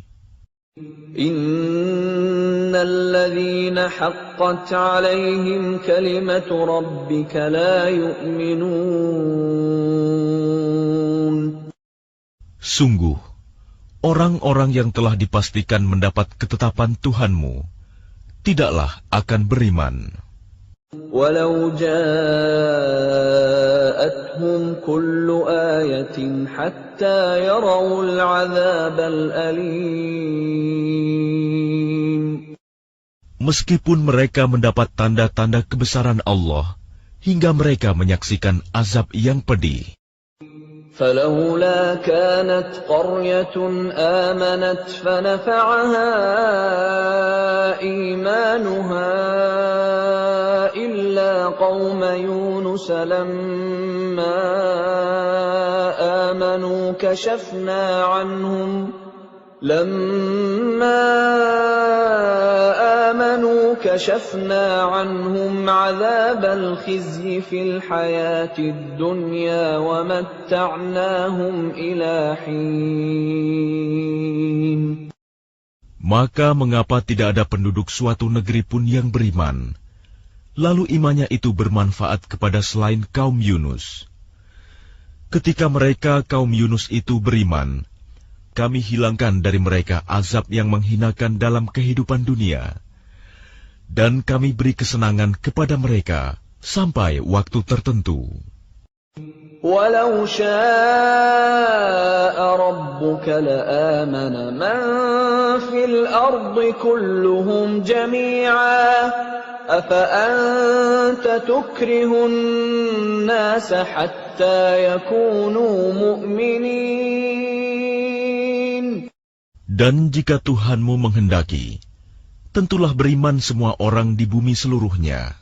Innal ladzina haqqat 'alaihim kalimatu rabbika la yu'minun. Sungguh, orang-orang yang telah dipastikan mendapat ketetapan Tuhanmu tidaklah akan beriman. Walau ja'atuhum kullu ayatin hatta yarawul 'adzabal alim. Meskipun mereka mendapat tanda-tanda kebesaran Allah hingga mereka menyaksikan azab yang pedih. فلولا كانت قرية آمنت فنفعها إيمانها إلا قوم يونس لما آمنوا كشفنا عنهم عذاب الخزي في الحياة الدنيا ومتعناهم إلى حين. Maka mengapa tidak ada penduduk suatu negeri pun yang beriman, lalu imannya itu bermanfaat kepada selain kaum Yunus? Ketika mereka kaum Yunus itu beriman, kami hilangkan dari mereka azab yang menghinakan dalam kehidupan dunia, dan kami beri kesenangan kepada mereka sampai waktu tertentu. Walau syaa rabbuka la'amana man fil ardi kulluhum jami'a afa anta tukrihun nasa hatta yakunu mu'minin. Dan jika Tuhanmu menghendaki, tentulah beriman semua orang di bumi seluruhnya.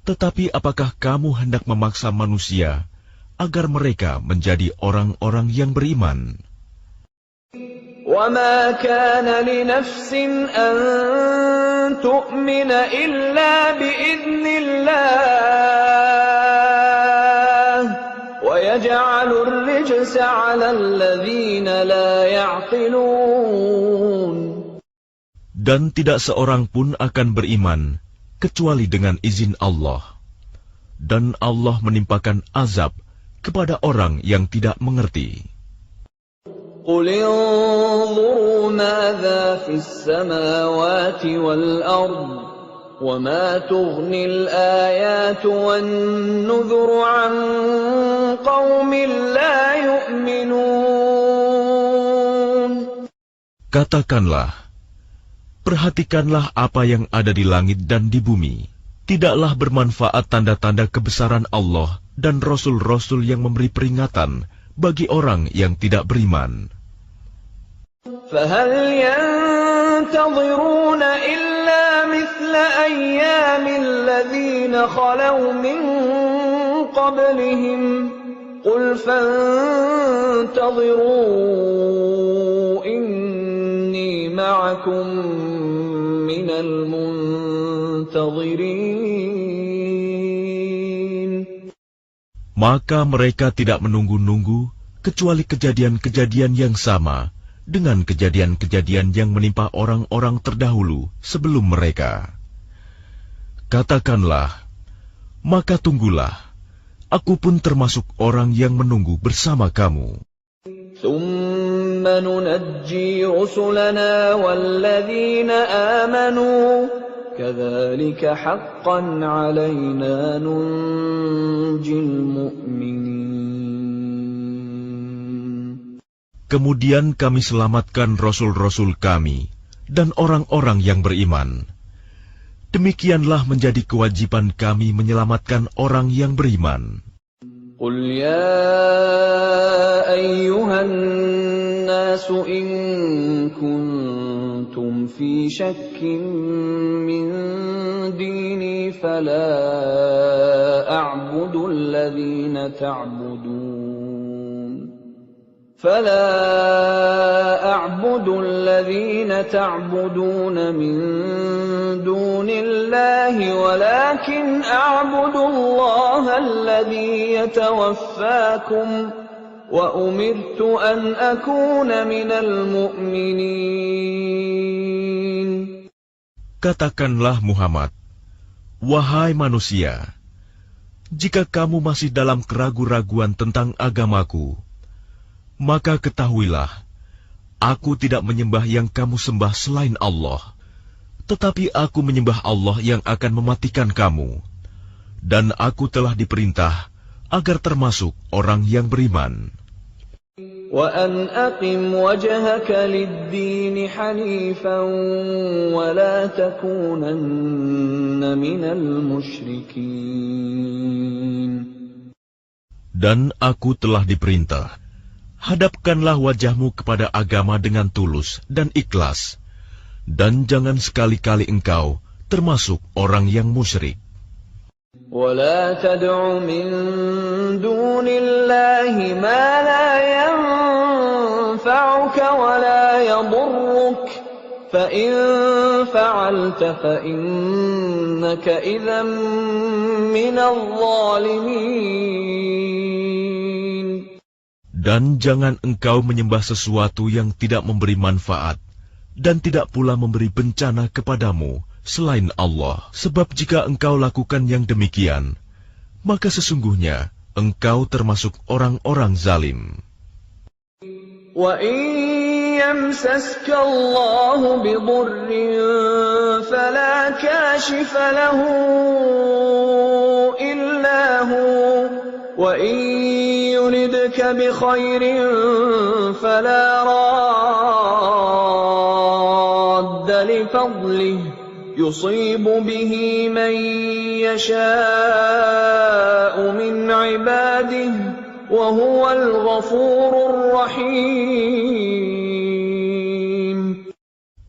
Tetapi apakah kamu hendak memaksa manusia agar mereka menjadi orang-orang yang beriman? وَمَا كَانَ لِنَفْسٍ أَن تُؤْمِنَ إِلَّا بِإِذْنِ اللَّهِ وَيَجْعَلُ الرِّجْسَ عَلَى الَّذِينَ لَا يَعْقِلُونَ. Dan tidak seorang pun akan beriman kecuali dengan izin Allah. Dan Allah menimpakan azab kepada orang yang tidak mengerti. قُلِ انظُرُوا مَاذَا فِي السَّمَاوَاتِ وَالْأَرْضِ وَمَا تُغْنِي الْآيَاتُ وَالنُّذُرُ عَن قَوْمٍ لَّا يُؤْمِنُونَ. Katakanlah, perhatikanlah apa yang ada di langit dan di bumi. Tidaklah bermanfaat tanda-tanda kebesaran Allah dan rasul-rasul yang memberi peringatan bagi orang yang tidak beriman. فَهَلْ يَنْتَظِرُونَ إِلَّا مِثْلَ أَيَّامِ الَّذِينَ خَلَوْا مِنْ قَبْلِهِمْ قُلْ فَانْتَظِرُوا إِنِّي مَعَكُمْ مِنَ الْمُنْتَظِرِينَ. Maka mereka tidak menunggu-nunggu kecuali kejadian-kejadian yang sama dengan kejadian-kejadian yang menimpa orang-orang terdahulu sebelum mereka. Katakanlah, maka tunggulah, aku pun termasuk orang yang menunggu bersama kamu. ثُمَّ نُنَجِّي رُسُلَنَا وَالَّذِينَ آمَنُوا كَذَلِكَ حَقًّا عَلَيْنَا نُنْجِي الْمُؤْمِنِينَ. Kemudian kami selamatkan rasul-rasul kami dan orang-orang yang beriman. Demikianlah menjadi kewajiban kami menyelamatkan orang yang beriman. قُلْ يَا أَيُّهَا النَّاسُ إِن كُنتُمْ فِي شَكٍّ مِّن دِينِي فَلَا أَعْبُدُ الَّذِينَ تَعْبُدُونَ مِن دُونِ اللَّهِ وَلَكِنْ أَعْبُدُ اللَّهَ الَّذِي يَتَوَفَّاكُمْ وَأُمِرْتُ أَنْ أَكُونَ مِنَ الْمُؤْمِنِينَ. Katakanlah Muhammad, wahai manusia, jika kamu masih dalam keraguan-raguan tentang agamaku, maka ketahuilah, aku tidak menyembah yang kamu sembah selain Allah, tetapi aku menyembah Allah yang akan mematikan kamu, dan aku telah diperintah agar termasuk orang yang beriman. وَأَنْ أَقِمْ وَجْهَكَ لِلدِّينِ حَنِيفًا وَلَا تَكُونَنَّ مِنَ الْمُشْرِكِينَ. Dan aku telah diperintah, hadapkanlah wajahmu kepada agama dengan tulus dan ikhlas, dan jangan sekali-kali engkau termasuk orang yang musyrik. وَلَا تَدْعُ مِن دُونِ اللَّهِ مَا لَا يَنفَعُكَ وَلَا يَضُرُّكَ فَإِن فَعَلْتَ فَإِنَّكَ إِذًا مِّنَ الظَّالِمِينَ. Dan jangan engkau menyembah sesuatu yang tidak memberi manfaat dan tidak pula memberi bencana kepadamu selain Allah. Sebab jika engkau lakukan yang demikian, maka sesungguhnya engkau termasuk orang-orang zalim. وَإِن يَمْسَسْكَ اللَّهُ بِضُرٍّ فَلَا كَاشِفَ لَهُ إِلَّا هُوَ وَإِن يُرِدْكَ بِخَيْرٍ فَلَا رَادَّ لِفَضْلِهِ يُصِيبُ بِهِ مَن يَشَاءُ مِنْ عِبَادِهِ وَهُوَ الْغَفُورُ الرَّحِيمُ.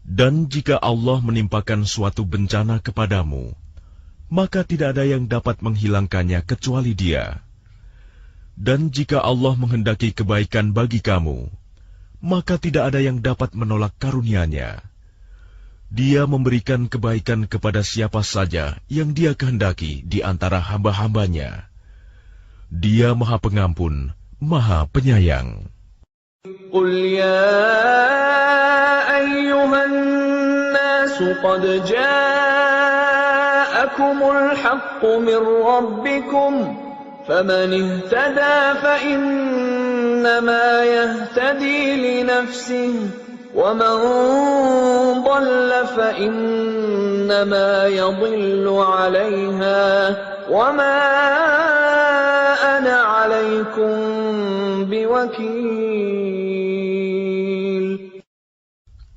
Dan jika Allah menimpakan suatu bencana kepadamu, maka tidak ada yang dapat menghilangkannya kecuali Dia. Dan jika Allah menghendaki kebaikan bagi kamu, maka tidak ada yang dapat menolak karunia-Nya. Dia memberikan kebaikan kepada siapa saja yang Dia kehendaki di antara hamba-hambanya. Dia Maha Pengampun, Maha Penyayang. قُلْ يَا أَيُّهَا النَّاسُ قَدْ جَاءَكُمُ الْحَقُّ مِنْ رَبِّكُمْ فَمَنِ اهْتَدَى فَإِنَّمَا يَهْتَدِي لِنَفْسِهِ وَمَنْ ضَلَّ فَإِنَّمَا يَضِلُّ عَلَيْهَا وَمَا أَنَا عَلَيْكُمْ بِوَكِيلٍ.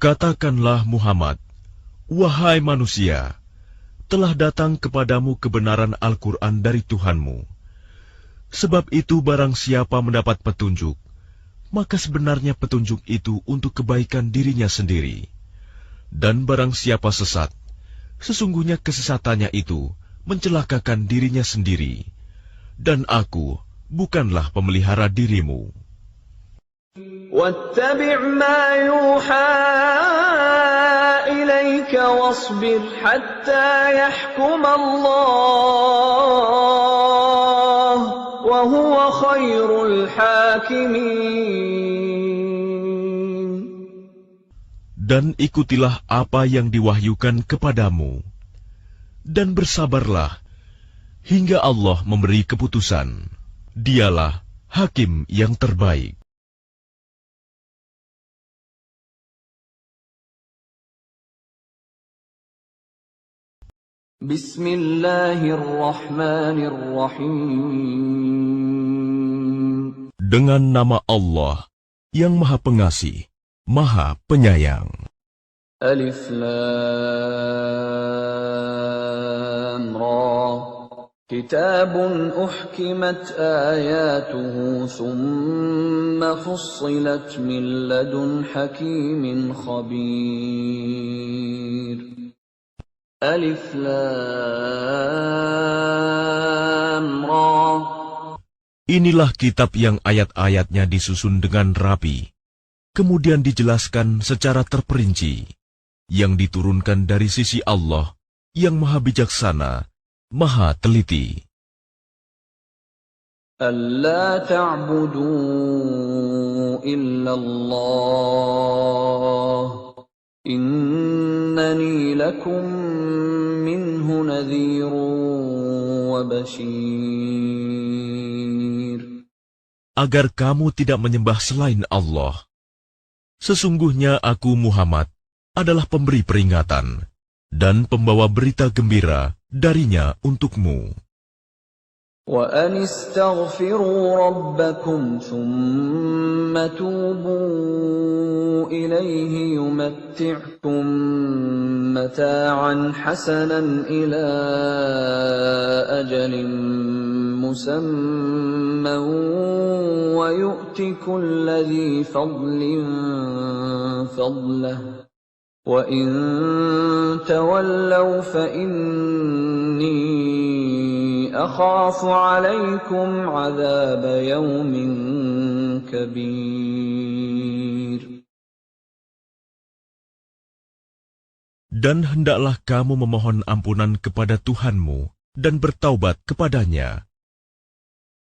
Katakanlah Muhammad, wahai manusia, telah datang kepadamu kebenaran Al-Quran dari Tuhanmu. Sebab itu barang siapa mendapat petunjuk, maka sebenarnya petunjuk itu untuk kebaikan dirinya sendiri. Dan barang siapa sesat, sesungguhnya kesesatannya itu mencelakakan dirinya sendiri. Dan aku bukanlah pemelihara dirimu. وَاتَّبِعْ مَا يُوحَى إِلَيْكَ وَاصْبِرْ حَتَّى يَحْكُمَ اللَّهُ وهو خير الحاكمين. Dan ikutilah apa yang diwahyukan kepadamu, dan bersabarlah hingga Allah memberi keputusan. Dialah hakim yang terbaik. Bismillahirrahmanirrahim. Dengan nama Allah yang Maha Pengasih, Maha Penyayang. Alif Lam Ra. Kitabun uhkimat ayatuhu thumma fussilat min ladun hakimin khabir. Alif Lam Ra. Inilah kitab yang ayat-ayatnya disusun dengan rapi, kemudian dijelaskan secara terperinci, yang diturunkan dari sisi Allah yang Maha Bijaksana, Maha Teliti. Alla ta'budu illallah, innani lakum minhu nadhirun wa bashir. Agar kamu tidak menyembah selain Allah. Sesungguhnya aku Muhammad adalah pemberi peringatan dan pembawa berita gembira darinya untukmu. Wa anistaghfiru rabbakum thumma tubu ilayhi yumatti'kum mata'an hasanan ila ajalin musamman wa yu'ti kulli dhi fadlin fadlahu wa in tawallaw fa inni akhafu 'alaykum 'adzab yawmin kabir. Dan hendaklah kamu memohon ampunan kepada Tuhanmu dan bertaubat kepadanya.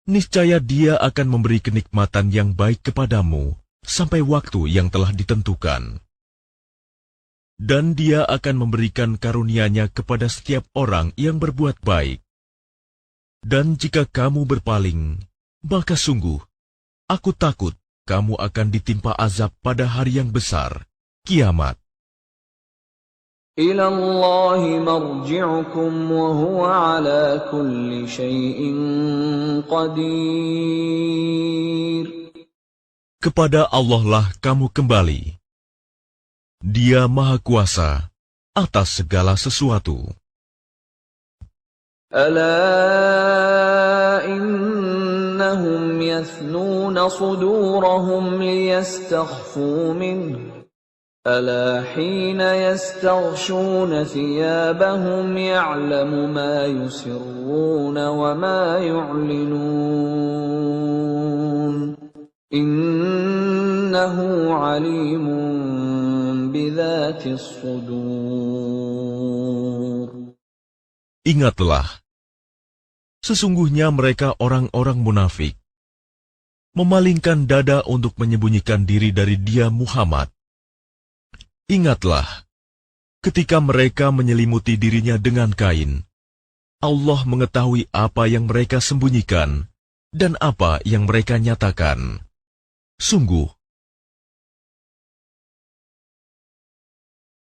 Niscaya Dia akan memberi kenikmatan yang baik kepadamu sampai waktu yang telah ditentukan. Dan Dia akan memberikan karunia-Nya kepada setiap orang yang berbuat baik. Dan jika kamu berpaling, maka sungguh, aku takut kamu akan ditimpa azab pada hari yang besar, kiamat. Ila Allahi marji'ukum wa huwa ala kulli syai'in qadir. Kepada Allah lah kamu kembali. Dia Maha Kuasa atas segala sesuatu. Ala innahum yathnuna sudurahum liyastakhfu minhu. Ala hina yastaghshuna thiyabahum ya'lamu ma yusirruna wa ma yu'linun. Innahu alimun bidhatis sudur. Ingatlah, sesungguhnya mereka orang-orang munafik, memalingkan dada untuk menyembunyikan diri dari Dia Muhammad. Ingatlah, ketika mereka menyelimuti dirinya dengan kain, Allah mengetahui apa yang mereka sembunyikan dan apa yang mereka nyatakan. Sungguh,